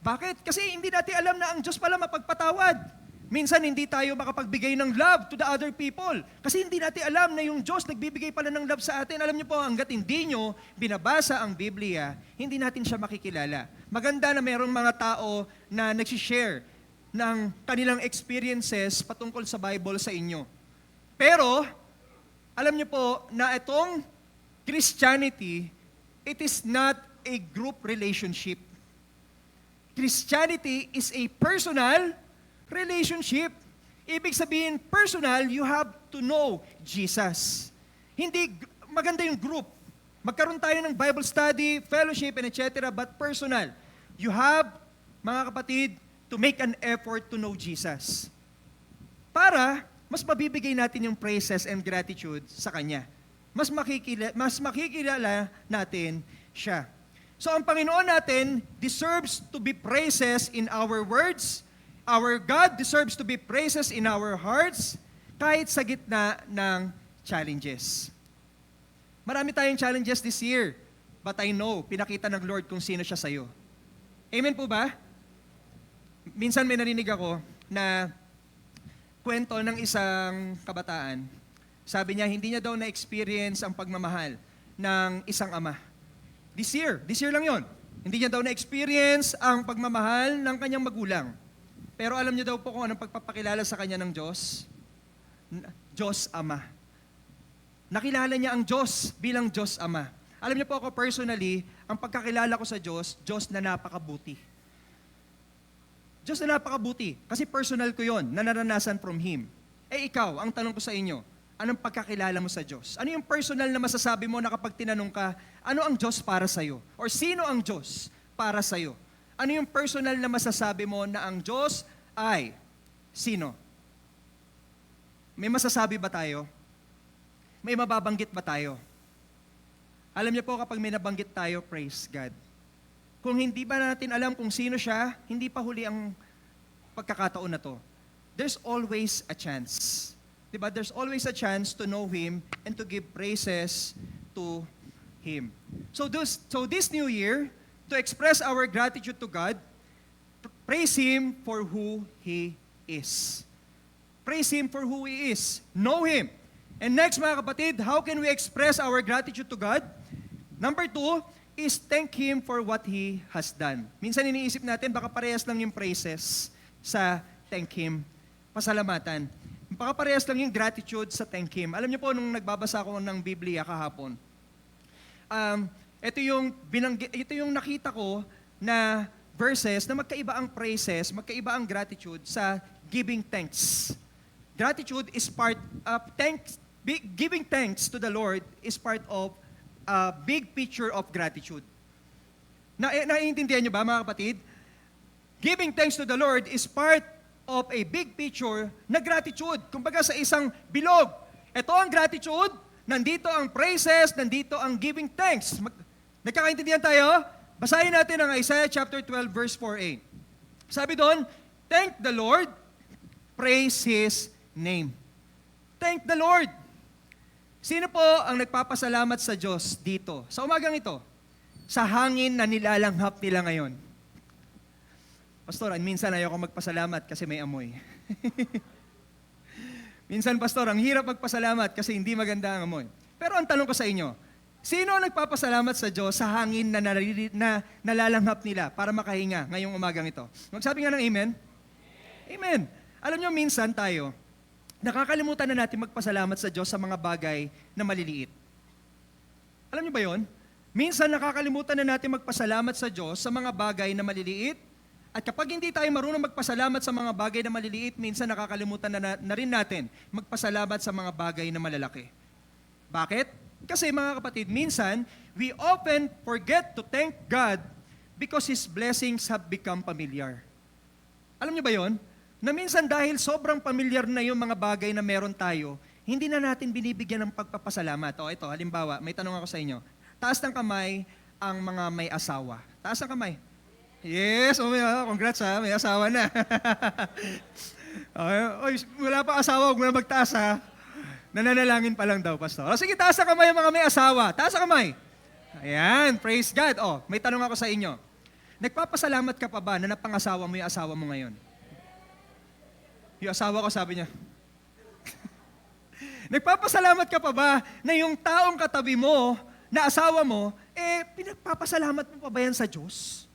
Bakit? Kasi hindi natin alam na ang Diyos pala mapagpatawad. Minsan hindi tayo makapagbigay ng love to the other people. Kasi hindi natin alam na yung Diyos nagbibigay pala ng love sa atin. Alam niyo po, hanggat hindi nyo binabasa ang Biblia, hindi natin siya makikilala. Maganda na mayroong mga tao na nagsishare ng kanilang experiences patungkol sa Bible sa inyo. Pero, alam niyo po na itong Christianity, it is not a group relationship. Christianity is a personal relationship. Ibig sabihin, personal, you have to know Jesus. Hindi, maganda yung group. Magkaroon tayo ng Bible study, fellowship, and etc. But personal. You have, mga kapatid, to make an effort to know Jesus. Para, mas mabibigay natin yung praises and gratitude sa Kanya. Mas makikilala natin siya. So ang Panginoon natin deserves to be praises in our words. Our God deserves to be praises in our hearts kahit sa gitna ng challenges. Marami tayong challenges this year, but I know, pinakita ng Lord kung sino siya sa'yo. Amen po ba? Minsan may narinig ako na kwento ng isang kabataan. Sabi niya, hindi niya daw na-experience ang pagmamahal ng isang ama. This year lang yon. Hindi niya daw na-experience ang pagmamahal ng kanyang magulang. Pero alam niyo daw po kung anong pagpapakilala sa kanya ng Diyos? Diyos Ama. Nakilala niya ang Diyos bilang Diyos Ama. Alam niyo po ako personally, ang pagkakilala ko sa Diyos, Diyos na napakabuti. Diyos na napakabuti. Kasi personal ko yon, na naranasan from Him. Eh ikaw, ang tanong ko sa inyo, anong pagkakilala mo sa Diyos? Ano yung personal na masasabi mo na kapag tinanong ka, ano ang Diyos para sa'yo? Or sino ang Diyos para sa'yo? Ano yung personal na masasabi mo na ang Diyos ay sino? May masasabi ba tayo? May mababanggit ba tayo? Alam niyo po kapag may nabanggit tayo, praise God. Kung hindi ba natin alam kung sino siya, hindi pa huli ang pagkakataon na to. There's always a chance. Diba? There's always a chance to know Him and to give praises to Him. So this new year, to express our gratitude to God, praise Him for who He is. Praise Him for who He is. Know Him. And next mga kapatid, how can we express our gratitude to God? Number 2 is thank Him for what He has done. Minsan iniisip natin, baka parehas lang yung praises sa thank Him, pasalamatan. Baka parehas lang yung gratitude sa thank Him. Alam niyo po, nung nagbabasa ako ng Biblia kahapon, ito yung nakita ko na verses na magkaiba ang praises, magkaiba ang gratitude sa giving thanks. Gratitude is part of giving thanks to the Lord is part of a big picture of gratitude. Naiintindihan niyo ba mga kapatid? Giving thanks to the Lord is part of a big picture na gratitude. Kumbaga sa isang bilog, ito ang gratitude, nandito ang praises, nandito ang giving thanks. Nagkakaintindihan tayo? Basahin natin ang Isaiah chapter 12 verse 4a. Sabi doon, thank the Lord, praise His name. Thank the Lord. Sino po ang nagpapasalamat sa Diyos dito? Sa umagang ito, sa hangin na nilalanghap nila ngayon. Pastor, minsan ayoko magpasalamat kasi may amoy. Minsan, Pastor, ang hirap magpasalamat kasi hindi maganda ang amoy. Pero ang tanong ko sa inyo, sino ang nagpapasalamat sa Diyos sa hangin na nalalanghap nila para makahinga ngayong umagang ito? Magsabi nga ng amen? Amen. Alam nyo, minsan tayo, nakakalimutan na natin magpasalamat sa Diyos sa mga bagay na maliliit. Alam nyo ba yon? Minsan nakakalimutan na natin magpasalamat sa Diyos sa mga bagay na maliliit. At kapag hindi tayo marunong magpasalamat sa mga bagay na maliliit, minsan nakakalimutan na rin natin magpasalamat sa mga bagay na malalaki. Bakit? Kasi mga kapatid, minsan, we often forget to thank God because His blessings have become familiar. Alam niyo ba yon? Na minsan dahil sobrang familiar na yung mga bagay na meron tayo, hindi na natin binibigyan ng pagpapasalamat. O ito, halimbawa, may tanong ako sa inyo. Taas ng kamay ang mga may asawa. Taas ng kamay. Yes, congrats ha, may asawa na. Okay, oy, wala pa asawa, huwag mo na magtaas ha. Nananalangin pa lang daw, pastor. O, sige, taas ang kamay ang mga may asawa. Taas ang kamay. Ayan, praise God. Oh, may tanong ako sa inyo. Nagpapasalamat ka pa ba na napangasawa mo yung asawa mo ngayon? Yung asawa ko, sabi niya. Nagpapasalamat ka pa ba na yung taong katabi mo, na asawa mo, pinagpapasalamat mo pa ba yan sa Diyos?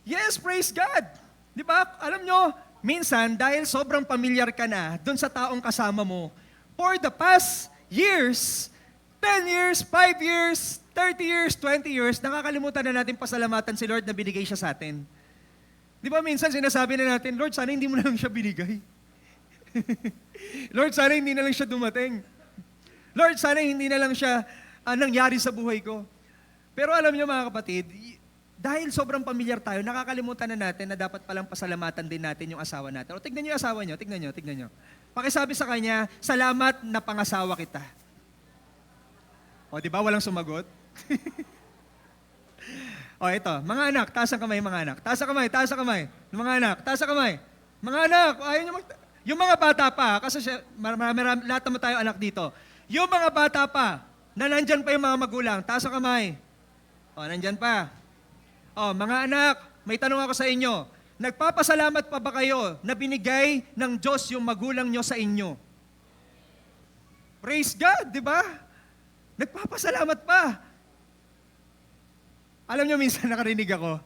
Yes, praise God. Di ba? Alam nyo, minsan, dahil sobrang pamilyar ka na doon sa taong kasama mo, for the past years, 10 years, 5 years, 30 years, 20 years, nakakalimutan na natin pasalamatan si Lord na binigay siya sa atin. Di ba minsan sinasabi na natin, Lord, sana hindi mo na lang siya binigay. Lord, sana hindi na lang siya dumating. Lord, sana hindi na lang siya nangyari sa buhay ko. Pero alam niyo mga kapatid, dahil sobrang pamilyar tayo, nakakalimutan na natin na dapat palang pasalamatan din natin yung asawa natin. O tignan niyo yung asawa niyo, tignan niyo. Pakisabi sa kanya, salamat na pangasawa kita. O di ba walang sumagot? O ito, mga anak, taas ang kamay mga anak. Taas ang kamay. Mga anak, taas ang kamay. Mga anak, ayaw niyo yung mga bata pa, kasi lahat naman tayo anak dito. Yung mga bata pa, na nandyan pa yung mga magulang, taas ang kamay. O, nandyan pa. O, mga anak, may tanong ako sa inyo. Nagpapasalamat pa ba kayo na binigay ng Diyos yung magulang nyo sa inyo? Praise God, di ba? Nagpapasalamat pa. Alam nyo, minsan nakarinig ako,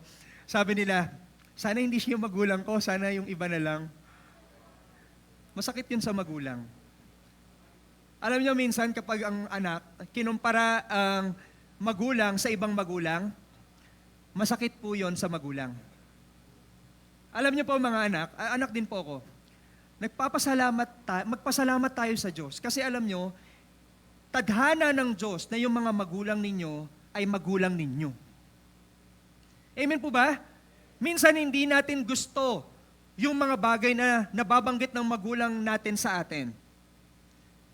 sabi nila, sana hindi siya yung magulang ko, sana yung iba na lang. Masakit yun sa magulang. Alam nyo, minsan kapag ang anak, kinumpara ang magulang sa ibang magulang, masakit po yon sa magulang. Alam niyo po mga anak din po ako, magpasalamat tayo sa Diyos. Kasi alam niyo, tadhana ng Diyos na yung mga magulang ninyo ay magulang ninyo. Amen po ba? Minsan hindi natin gusto yung mga bagay na nababanggit ng magulang natin sa atin.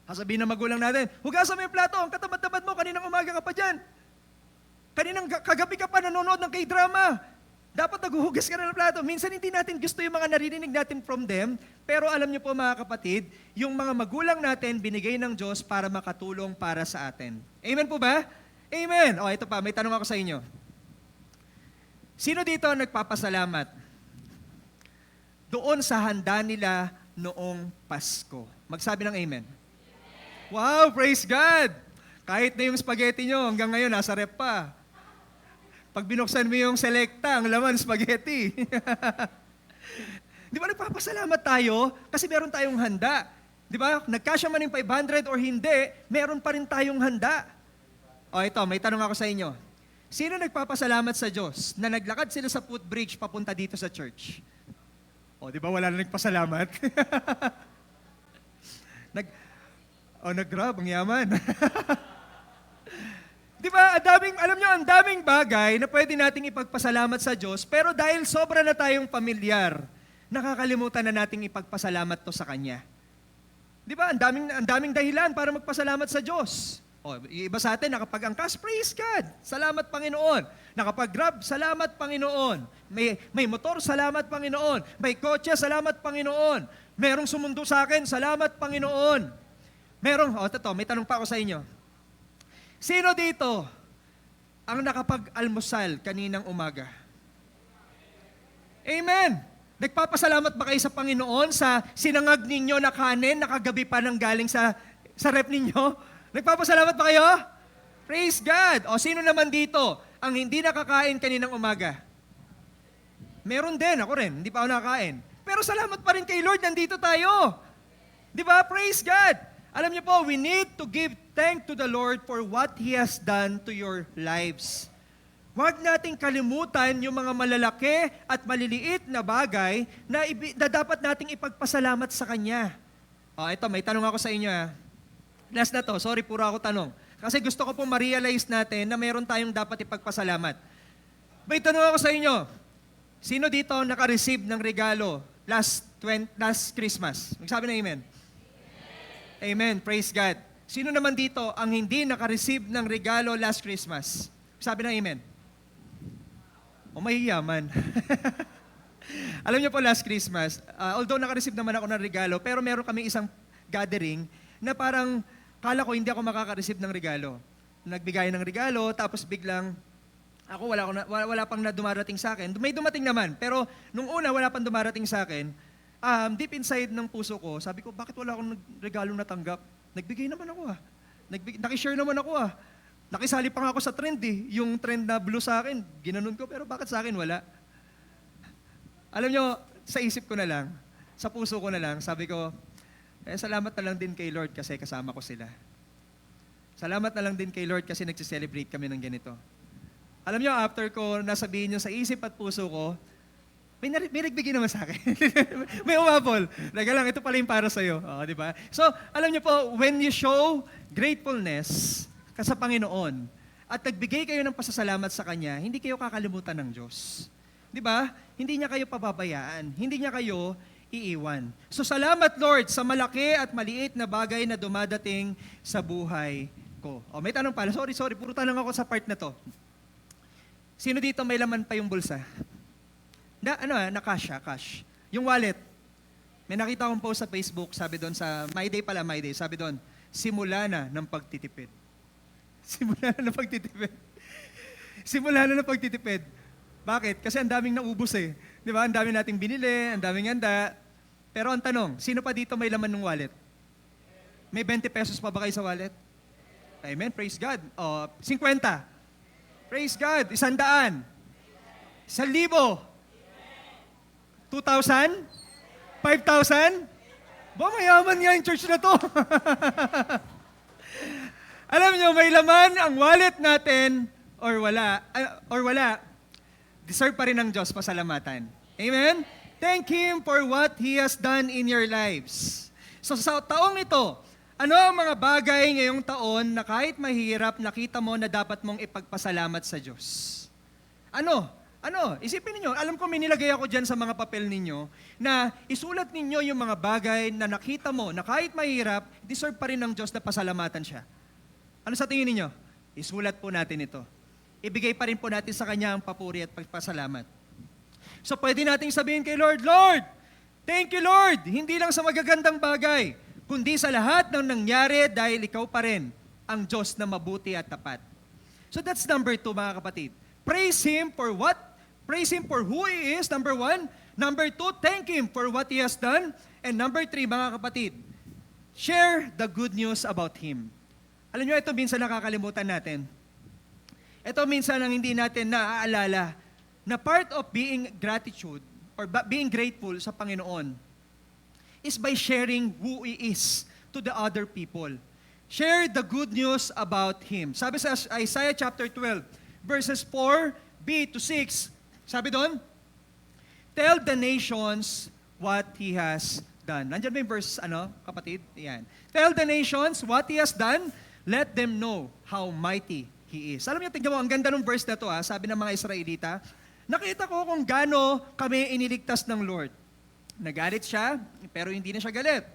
Sasabihin ng magulang natin, hugasan mo yung plato, ang katamad-tamad mo, kaninang umaga ka pa dyan. Kaninang kagabi ka pa nanonood ng K-drama. Dapat naghuhugas ka na ng plato. Minsan hindi natin gusto yung mga naririnig natin from them, pero alam niyo po mga kapatid, yung mga magulang natin binigay ng Diyos para makatulong para sa atin. Amen po ba? Amen. O ito pa, may tanong ako sa inyo. Sino dito ang nagpapasalamat doon sa handa nila noong Pasko? Magsabi ng amen. Wow, praise God! Kahit na yung spaghetti nyo, hanggang ngayon, nasa rep pa. Pag binuksan mo yung selecta, ang laman, spaghetti. Di ba nagpapasalamat tayo kasi meron tayong handa? Di ba? Nagkasya man yung 500 or hindi, meron pa rin tayong handa. O ito, may tanong ako sa inyo. Sino nagpapasalamat sa Diyos na naglakad sila sa footbridge papunta dito sa church? O, di ba wala na nagpasalamat? Nag-grab, ang yaman. Di ba, ang daming bagay na pwede nating ipagpasalamat sa Diyos, pero dahil sobra na tayong pamilyar, nakakalimutan na nating ipagpasalamat to sa Kanya. Di ba, ang daming dahilan para magpasalamat sa Diyos. O, iba sa atin, nakapag-angkas, praise God, salamat Panginoon. Nakapag-grab, salamat Panginoon. May motor, salamat Panginoon. May kotse, salamat Panginoon. Merong sumundo sa akin, salamat Panginoon. May tanong pa ako sa inyo. Sino dito ang nakapag-almusal kaninang umaga? Amen! Nagpapasalamat ba kayo sa Panginoon sa sinangag ninyo na kanin na kagabi pa nang galing sa rep ninyo? Nagpapasalamat ba kayo? Praise God! O sino naman dito ang hindi nakakain kaninang umaga? Meron din, ako rin, hindi pa ako nakakain. Pero salamat pa rin kay Lord, nandito tayo. Di ba? Praise God! Alam niyo po, we need to give thanks to the Lord for what He has done to your lives. Huwag nating kalimutan yung mga malalaki at maliliit na bagay na dapat nating ipagpasalamat sa Kanya. Ito, may tanong ako sa inyo. Last na to, sorry, puro ako tanong. Kasi gusto ko pong ma-realize natin na meron tayong dapat ipagpasalamat. May tanong ako sa inyo. Sino dito naka-receive ng regalo last Christmas? Magsabi na amen. Amen. Praise God. Sino naman dito ang hindi naka-receive ng regalo last Christmas? Sabi ng amen. O mahiyaman. Alam niyo po, last Christmas, although naka-receive naman ako ng regalo, pero meron kaming isang gathering na parang kala ko hindi ako makaka-receive ng regalo. Nagbigay ng regalo, tapos biglang ako wala pang na dumarating sa akin. May dumating naman, pero nung una wala pang dumarating sa akin, deep inside ng puso ko, sabi ko, bakit wala akong regalo natanggap? Nagbigay naman ako nakishare naman ako Nakisali pa nga ako sa trend Yung trend na blue sa akin, ginanon ko, pero bakit sa akin wala? Alam nyo, sa isip ko na lang, sa puso ko na lang, sabi ko, salamat na lang din kay Lord kasi kasama ko sila. Salamat na lang din kay Lord kasi nagsiselebrate kami ng ganito. Alam nyo, after ko nasabihin nyo sa isip at puso ko, may nagbigay naman sa akin. May umabol. Laga lang, ito pala yung para sa'yo. Di ba? So, alam nyo po, when you show gratefulness sa Panginoon at nagbigay kayo ng pasasalamat sa Kanya, hindi kayo kakalimutan ng Diyos. Di ba? Hindi niya kayo pababayaan. Hindi niya kayo iiwan. So, salamat Lord sa malaki at maliit na bagay na dumadating sa buhay ko. May tanong pala. Sorry, puro tanong ako sa part na to. Sino dito may laman pa yung bulsa? Cash. Yung wallet. May nakita akong post sa Facebook, sabi doon sa My Day, sabi doon, simula na ng pagtitipid. Simula na ng pagtitipid. Bakit? Kasi ang daming naubos Di ba? Ang daming nating binili, ang daming handa. Pero ang tanong, sino pa dito may laman ng wallet? May 20 pesos pa ba kayo sa wallet? Amen, praise God. 50. Praise God. 100. 1,000. 2,000? 5,000? Mayaman nga yung church na to. Alam nyo, may laman ang wallet natin or wala, deserve pa rin ng Diyos pasalamatan. Amen? Thank Him for what He has done in your lives. So sa taong ito, ano ang mga bagay ngayong taon na kahit mahirap, nakita mo na dapat mong ipagpasalamat sa Diyos? Ano? Isipin ninyo, alam ko may nilagay ako dyan sa mga papel ninyo na isulat ninyo yung mga bagay na nakita mo na kahit mahirap, deserve pa rin ng Diyos na pasalamatan siya. Ano sa tingin ninyo? Isulat po natin ito. Ibigay pa rin po natin sa Kanya ang papuri at pagpasalamat. So pwede nating sabihin kay Lord, Lord, thank you Lord, hindi lang sa magagandang bagay, kundi sa lahat ng nangyari dahil Ikaw pa rin ang Diyos na mabuti at tapat. So that's number 2 mga kapatid. Praise Him for what? Praise Him for who He is, number 1. Number 2, thank Him for what He has done. And number 3 mga kapatid, share the good news about Him. Alam nyo, ito minsan nakakalimutan natin. Ito minsan ang hindi natin naaalala na part of being gratitude or being grateful sa Panginoon is by sharing who He is to the other people. Share the good news about Him. Sabi sa Isaiah chapter 12, verses 4b to 6, sabi doon, tell the nations what He has done. Nandiyan ba yung verse, kapatid? Yan. Tell the nations what He has done. Let them know how mighty He is. Alam niyo, tingnan mo, ang ganda ng verse na to, sabi ng mga Israelita, nakita ko kung gaano kami iniligtas ng Lord. Nagalit siya, pero hindi na siya galit.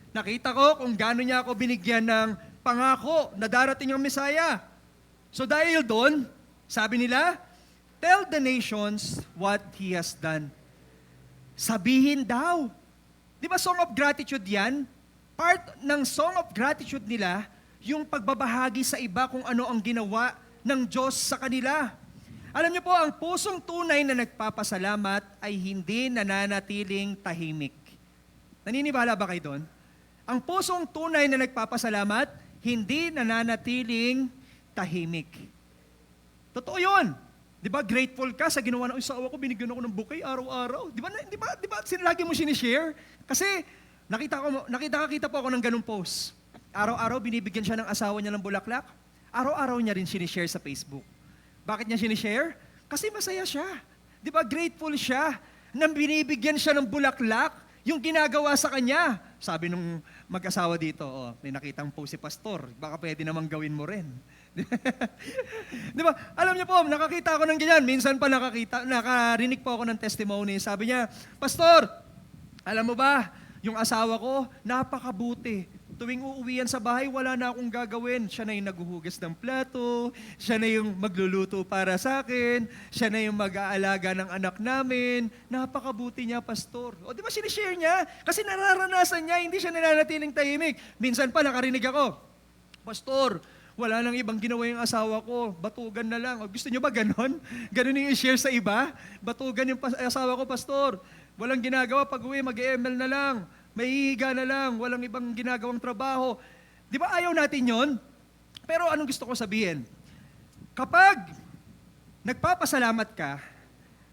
Nakita ko kung gaano niya ako binigyan ng pangako na darating ang Messiah. So dahil doon, sabi nila, tell the nations what He has done. Sabihin daw. Di ba song of gratitude yan? Part ng song of gratitude nila, yung pagbabahagi sa iba kung ano ang ginawa ng Diyos sa kanila. Alam niyo po, ang pusong tunay na nagpapasalamat ay hindi nananatiling tahimik. Naniniwala ba kayo doon? Ang pusong tunay na nagpapasalamat, hindi nananatiling tahimik. Totoo yun. Di ba, grateful ka sa ginawa ng isawa ko, binigyan ako ng bouquet araw-araw. Di ba lagi mo sinishare? Kasi nakita po ako ng ganung post. Araw-araw binibigyan siya ng asawa niya ng bulaklak. Araw-araw niya rin sinishare sa Facebook. Bakit niya sinishare? Kasi masaya siya. Di ba, grateful siya na binibigyan siya ng bulaklak yung ginagawa sa kanya. Sabi nung mag-asawa dito, may nakitang post si pastor, baka pwede namang gawin mo rin. Di ba? Alam niyo po, nakakita ako ng ganyan. Minsan pa nakarinig po ako ng testimony. Sabi niya, Pastor, alam mo ba, yung asawa ko, napakabuti. tuwing uuwian sa bahay, wala na akong gagawin. Siya na yung naghuhugas ng plato, siya na yung magluluto para sa akin, siya na yung mag-aalaga ng anak namin. Napakabuti niya, pastor. O di ba sinishare niya? Kasi nararanasan niya, hindi siya nananatiling tahimik. Minsan pa nakarinig ako, pastor, wala nang ibang ginawa yung asawa ko, batugan na lang. O, gusto niyo ba ganon? Ganon yung i-share sa iba? Batugan yung asawa ko, pastor. Walang ginagawa, pag-uwi, mag-ML na lang. May hihiga na lang, walang ibang ginagawang trabaho. Di ba ayaw natin yon? Pero anong gusto ko sabihin? Kapag nagpapasalamat ka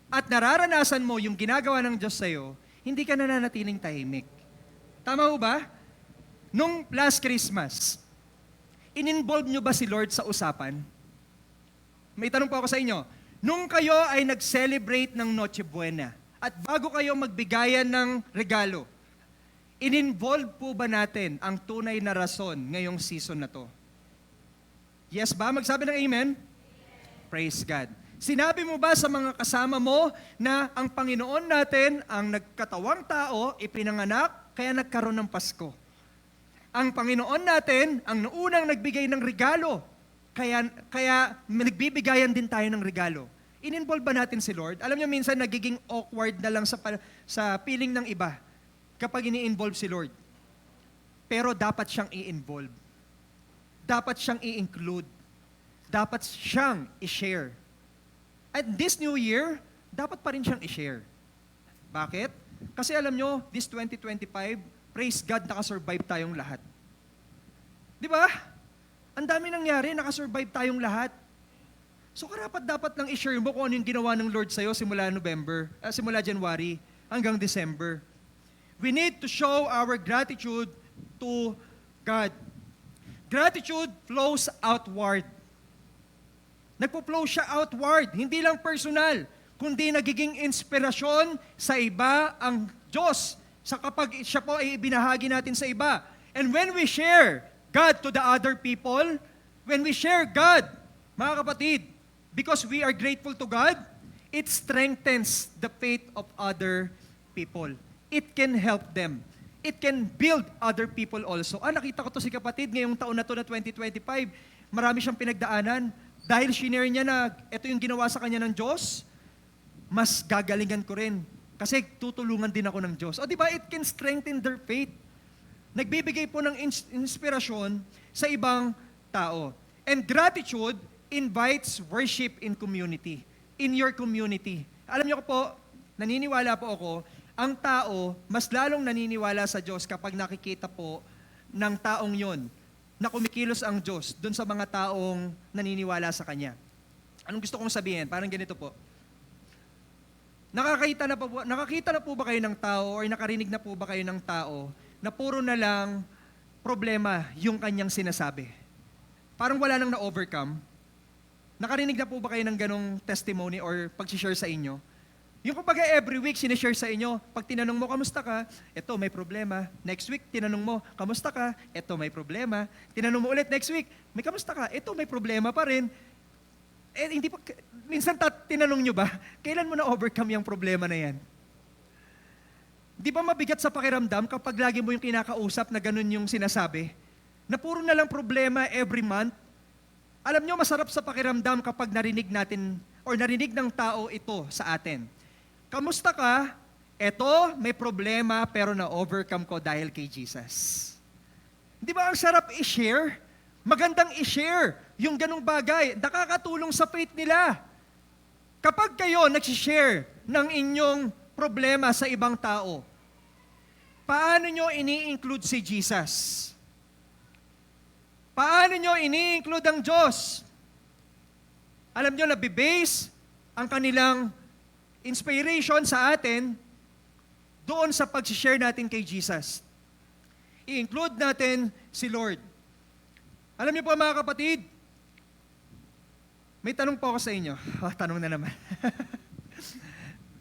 at nararanasan mo yung ginagawa ng Diyos sa'yo, hindi ka nananatiling tahimik. Tama ho ba? Nung last Christmas, in-involve nyo ba si Lord sa usapan? May tanong po ako sa inyo. Nung kayo ay nag-celebrate ng Noche Buena at bago kayo magbigayan ng regalo, in-involve po ba natin ang tunay na rason ngayong season na to? Yes ba? Magsabi ng amen? Praise God. Sinabi mo ba sa mga kasama mo na ang Panginoon natin, ang nagkatawang tao, ipinanganak, kaya nagkaroon ng Pasko? Ang Panginoon natin, ang unang nagbigay ng regalo, kaya nagbibigayan din tayo ng regalo. In-involve ba natin si Lord? Alam niyo, minsan nagiging awkward na lang sa feeling ng iba kapag ini-involve si Lord. Pero dapat siyang i-involve. Dapat siyang i-include. Dapat siyang i-share. At this new year, dapat pa rin siyang i-share. Bakit? Kasi alam nyo, this 2025, praise God, nakasurvive tayong lahat. Di ba? Ang dami nangyari, nakasurvive tayong lahat. So dapat lang i-share mo kung ano yung ginawa ng Lord sa'yo simula January hanggang December. We need to show our gratitude to God. Gratitude flows outward. Nagpo-flow siya outward, hindi lang personal, kundi nagiging inspirasyon sa iba ang Diyos sa kapag siya po ay ibinahagi natin sa iba. And when we share God to the other people, when we share God, mga kapatid, because we are grateful to God, it strengthens the faith of other people. It can help them. It can build other people also. Nakita ko to si kapatid ngayong taon na to na 2025. Marami siyang pinagdaanan. Dahil shinare niya na ito yung ginawa sa kanya ng Diyos, mas gagalingan ko rin. Kasi tutulungan din ako ng Diyos. O di ba, it can strengthen their faith. Nagbibigay po ng inspirasyon sa ibang tao. And gratitude invites worship in community. In your community. Alam niyo po, naniniwala po ako, ang tao, mas lalong naniniwala sa Diyos kapag nakikita po ng taong yon na kumikilos ang Diyos dun sa mga taong naniniwala sa Kanya. Anong gusto kong sabihin? Parang ganito po. Nakakita na po ba kayo ng tao or nakarinig na po ba kayo ng tao na puro na lang problema yung kanyang sinasabi? Parang wala nang na-overcome. Nakarinig na po ba kayo ng ganong testimony or pag-share sa inyo? Yung kumbaga every week sinishare sa inyo, pag tinanong mo, kamusta ka? Eto, may problema. Next week, tinanong mo, kamusta ka? Eto, may problema. Tinanong mo ulit next week, may kamusta ka? Eto, may problema pa rin. Hindi pa, minsan tinanong nyo ba, kailan mo na-overcome yung problema na yan? Di ba mabigat sa pakiramdam kapag lagi mo yung kinakausap na ganun yung sinasabi? Na puro na lang problema every month? Alam nyo, masarap sa pakiramdam kapag narinig natin or narinig ng tao ito sa atin. Kamusta ka? Eto, may problema pero na-overcome ko dahil kay Jesus. Di ba ang sarap i-share? Magandang i-share yung ganong bagay. Nakakatulong sa faith nila. Kapag kayo nag-share ng inyong problema sa ibang tao, paano nyo ini-include si Jesus? Paano nyo ini-include ang Diyos? Alam nyo, nabibase ang kanilang inspiration sa atin doon sa pag-share natin kay Jesus. I-include natin si Lord. Alam niyo po mga kapatid, may tanong po ako sa inyo. Tanong na naman.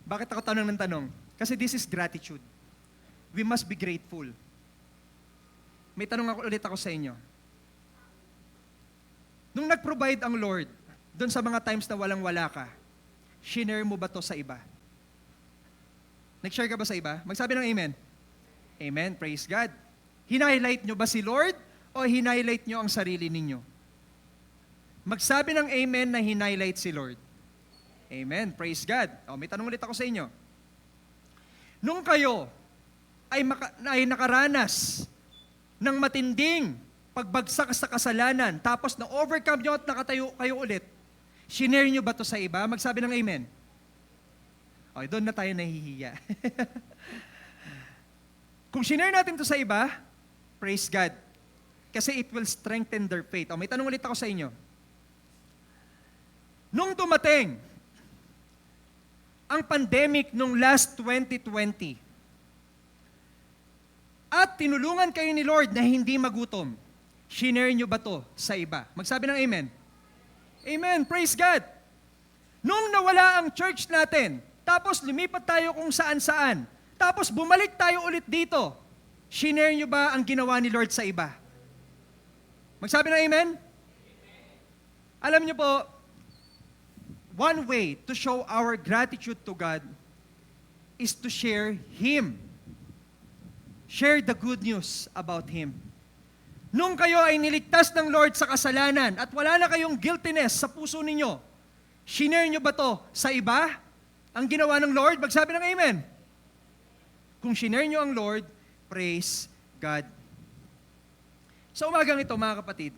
Bakit ako tanong ng tanong? Kasi this is gratitude. We must be grateful. May tanong ulit ako sa inyo. Nung nag-provide ang Lord, doon sa mga times na walang-wala ka, shinare mo ba to sa iba? Nag-share ka ba sa iba? Magsabi ng amen. Amen. Praise God. Hinighlight nyo ba si Lord o hinighlight nyo ang sarili ninyo? Magsabi ng amen na hinighlight si Lord. Amen. Praise God. May tanong ulit ako sa inyo. Nung kayo ay nakaranas ng matinding pagbagsak sa kasalanan, tapos na-overcome nyo at nakatayo kayo ulit, shinare nyo ba to sa iba? Magsabi ng amen. Okay, doon na tayo nahihiya. Kung shinare natin to sa iba, praise God. Kasi it will strengthen their faith. May tanong ulit ako sa inyo. Nung dumating ang pandemic nung last 2020, at tinulungan kayo ni Lord na hindi magutom, shinare nyo ba to sa iba? Magsabi ng amen. Amen. Praise God. Nung nawala ang church natin, tapos lumipat tayo kung saan-saan, tapos bumalik tayo ulit dito, shinare nyo ba ang ginawa ni Lord sa iba? Magsabi ng amen? Alam nyo po, one way to show our gratitude to God is to share Him. Share the good news about Him. Nung kayo ay niligtas ng Lord sa kasalanan at wala na kayong guiltiness sa puso ninyo, shinare nyo ba to sa iba? Ang ginawa ng Lord? Magsabi ng amen. Kung shinare nyo ang Lord, praise God. Sa umagang ito, mga kapatid,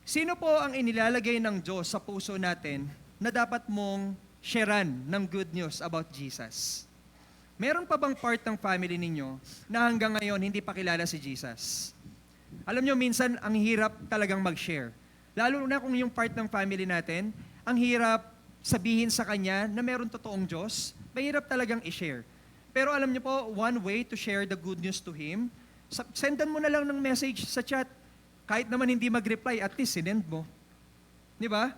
sino po ang inilalagay ng Diyos sa puso natin na dapat mong sharean ng good news about Jesus? Meron pa bang part ng family ninyo na hanggang ngayon hindi pa kilala si Jesus? Alam nyo, minsan ang hirap talagang mag-share. Lalo na kung yung part ng family natin, ang hirap sabihin sa kanya na meron totoong Diyos, mahirap talagang i-share. Pero alam nyo po, one way to share the good news to Him, sendan mo na lang ng message sa chat. Kahit naman hindi mag-reply, at least sinend mo. Di ba?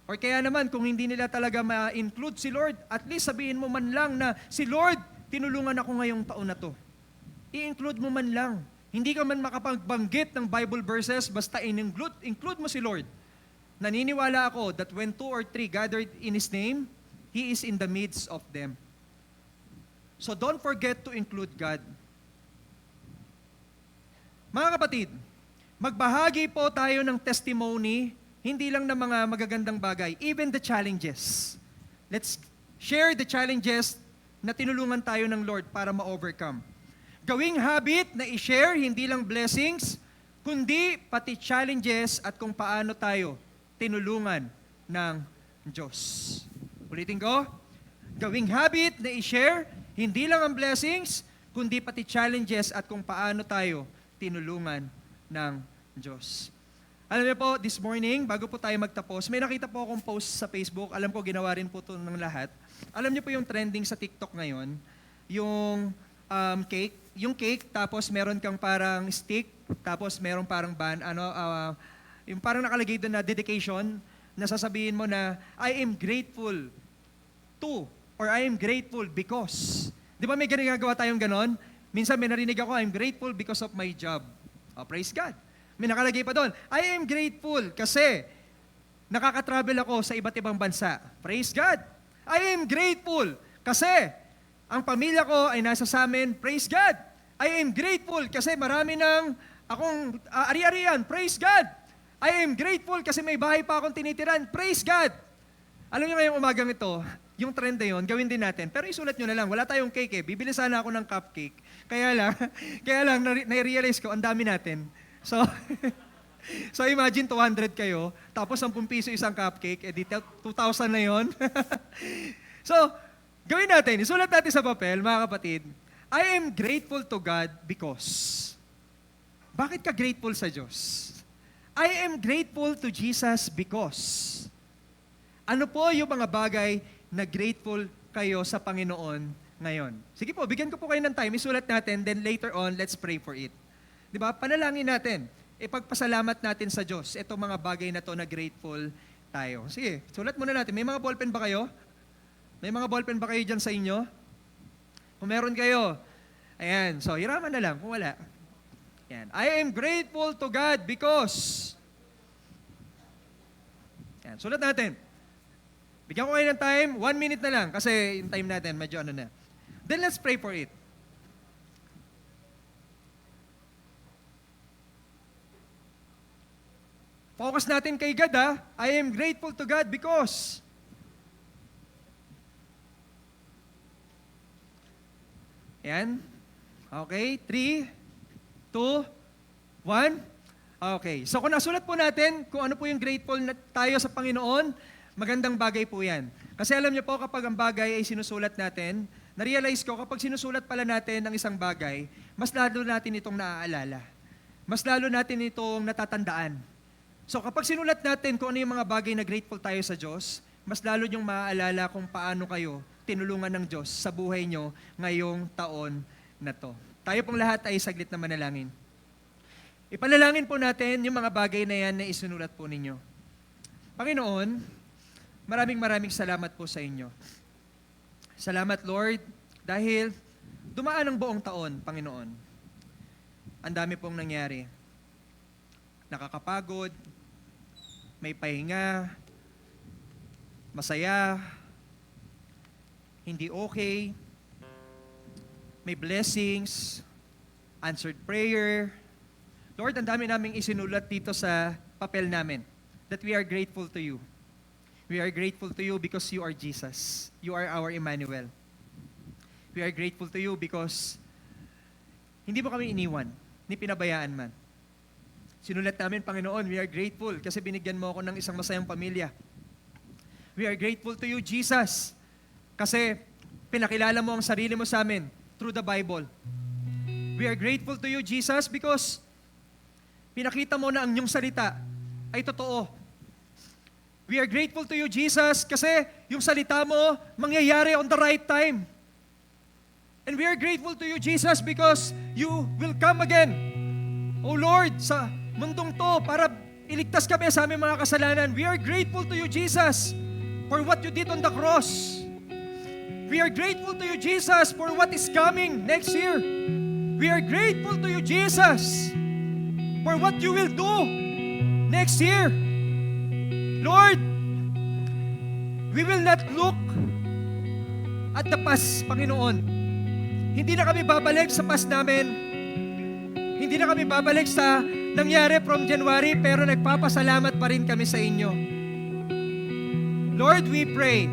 Or kaya naman, kung hindi nila talaga ma-include si Lord, at least sabihin mo man lang na, si Lord, tinulungan ako ngayong taon na to. I-include mo man lang. Hindi ka man makapagbanggit ng Bible verses, basta include mo si Lord. Naniniwala ako that when 2 or 3 gathered in His name, He is in the midst of them. So don't forget to include God. Mga kapatid, magbahagi po tayo ng testimony, hindi lang ng mga magagandang bagay, even the challenges. Let's share the challenges na tinulungan tayo ng Lord para ma-overcome. Gawing habit na i-share hindi lang blessings, kundi pati challenges at kung paano tayo tinulungan ng Diyos. Ulitin ko, gawing habit na i-share hindi lang ang blessings, kundi pati challenges at kung paano tayo tinulungan ng Diyos. Alam niyo po, this morning, bago po tayo magtapos, may nakita po akong post sa Facebook. Alam ko, ginawa rin po ito ng lahat. Alam niyo po yung trending sa TikTok ngayon, yung cake. Yung cake, tapos meron kang parang stick, tapos meron parang yung parang nakalagay doon na dedication, na sasabihin mo na, I am grateful to, or I am grateful because. Di ba may ginagawa tayong ganon? Minsan may narinig ako, I'm grateful because of my job. Oh, praise God. May nakalagay pa doon, I am grateful kasi nakaka-travel ako sa iba't ibang bansa. Praise God. I am grateful kasi ang pamilya ko ay nasa sa amin. Praise God. I am grateful kasi marami ng akong ari-arian. Praise God. I am grateful kasi may bahay pa akong tinitiran. Praise God. Alam niyo ngayong umagang ito, yung trend na yun, gawin din natin. Pero isulat nyo na lang, wala tayong cake eh. Bibili sana ako ng cupcake. Kaya lang na-realize ko, ang dami natin. So, so imagine 200 kayo, tapos 10 piso isang cupcake, edi 2,000 na yon. So, gawin natin, isulat natin sa papel, mga kapatid, I am grateful to God because. Bakit ka grateful sa Diyos? I am grateful to Jesus because. Ano po yung mga bagay na grateful kayo sa Panginoon ngayon? Sige po, bigyan ko po kayo ng time, isulat natin, then later on, let's pray for it. Di ba? Panalangin natin. Ipagpasalamat natin sa Diyos itong mga bagay na to na grateful tayo. Sige, sulat muna natin. May mga ballpen ba kayo? May mga ballpen ba kayo dyan sa inyo? Kung meron kayo, ayan. So, hiraman na lang kung wala. Ayan. I am grateful to God because. Ayan. Sulat natin. Bigyan ko kayo ng time. 1 minute na lang kasi yung time natin medyo ano na. Then let's pray for it. Focus natin kay God ha. I am grateful to God because yan. Okay, 3, 2, 1. Okay, so kung nasulat po natin kung ano po yung grateful na tayo sa Panginoon, magandang bagay po yan. Kasi alam niyo po, kapag ang bagay ay sinusulat natin, na-realize ko, kapag sinusulat pala natin ng isang bagay, mas lalo natin itong naaalala. Mas lalo natin itong natatandaan. So kapag sinulat natin kung ano yung mga bagay na grateful tayo sa Diyos, mas lalo niyong maaalala kung paano kayo tinulungan ng Diyos sa buhay niyo ngayong taon na to. Tayo pong lahat ay saglit na manalangin. Ipanalangin po natin yung mga bagay na yan na isinulat po ninyo. Panginoon, maraming salamat po sa inyo. Salamat, Lord, dahil dumaan ang buong taon, Panginoon. Ang dami pong nangyari. Nakakapagod, may pahinga, masaya, hindi okay, may blessings, answered prayer. Lord, ang dami naming isinulat dito sa papel namin that we are grateful to you. We are grateful to you because you are Jesus. You are our Emmanuel. We are grateful to you because hindi mo kami iniwan, ni pinabayaan man. Sinulat namin, Panginoon, we are grateful kasi binigyan mo ako ng isang masayang pamilya. We are grateful to you, Jesus, kasi pinakilala mo ang sarili mo sa amin through the Bible. We are grateful to you, Jesus, because pinakita mo na ang iyong salita ay totoo. We are grateful to you, Jesus, kasi yung salita mo mangyayari on the right time. And we are grateful to you, Jesus, because you will come again, O Lord, sa mundong to para iligtas kami sa aming mga kasalanan. We are grateful to you, Jesus, for what you did on the cross. We are grateful to you, Jesus, for what is coming next year. We are grateful to you, Jesus, for what you will do next year. Lord, we will not look at the past, Panginoon. Hindi na kami babalik sa past namin. Hindi na kami babalik sa nangyari from January, pero nagpapasalamat pa rin kami sa inyo. Lord, we pray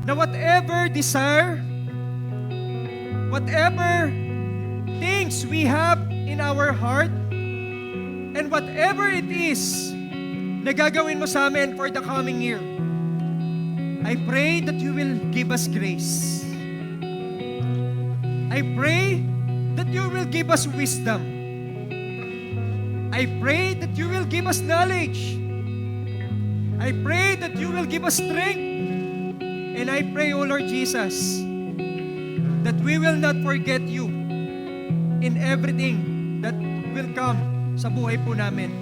na whatever desire, whatever things we have in our heart, and whatever it is na gagawin mo sa amin for the coming year, I pray that you will give us grace. I pray that you will give us wisdom. I pray that you will give us knowledge. I pray that you will give us strength. And I pray, O Lord Jesus, that we will not forget you in everything that will come sa buhay po namin.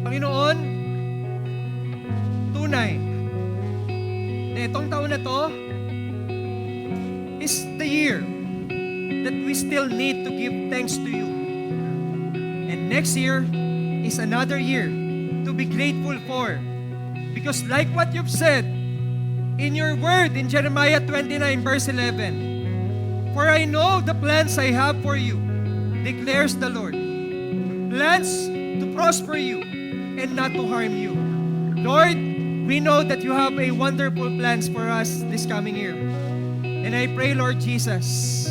Panginoon, tunay na itong taon na to is the year that we still need to give thanks to you. And next year is another year to be grateful for. Because like what you've said in your word in Jeremiah 29 verse 11, for I know the plans I have for you, declares the Lord. Plans to prosper you and not to harm you. Lord, we know that you have a wonderful plans for us this coming year. And I pray, Lord Jesus,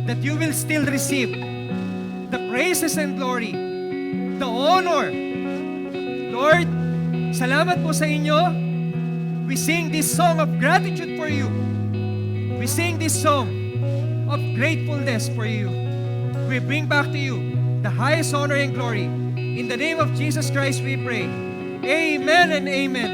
that you will still receive the praises and glory, the honor. Lord, salamat po sa inyo. We sing this song of gratitude for you. We sing this song of gratefulness for you. We bring back to you the highest honor and glory. In the name of Jesus Christ we pray. Amen and amen.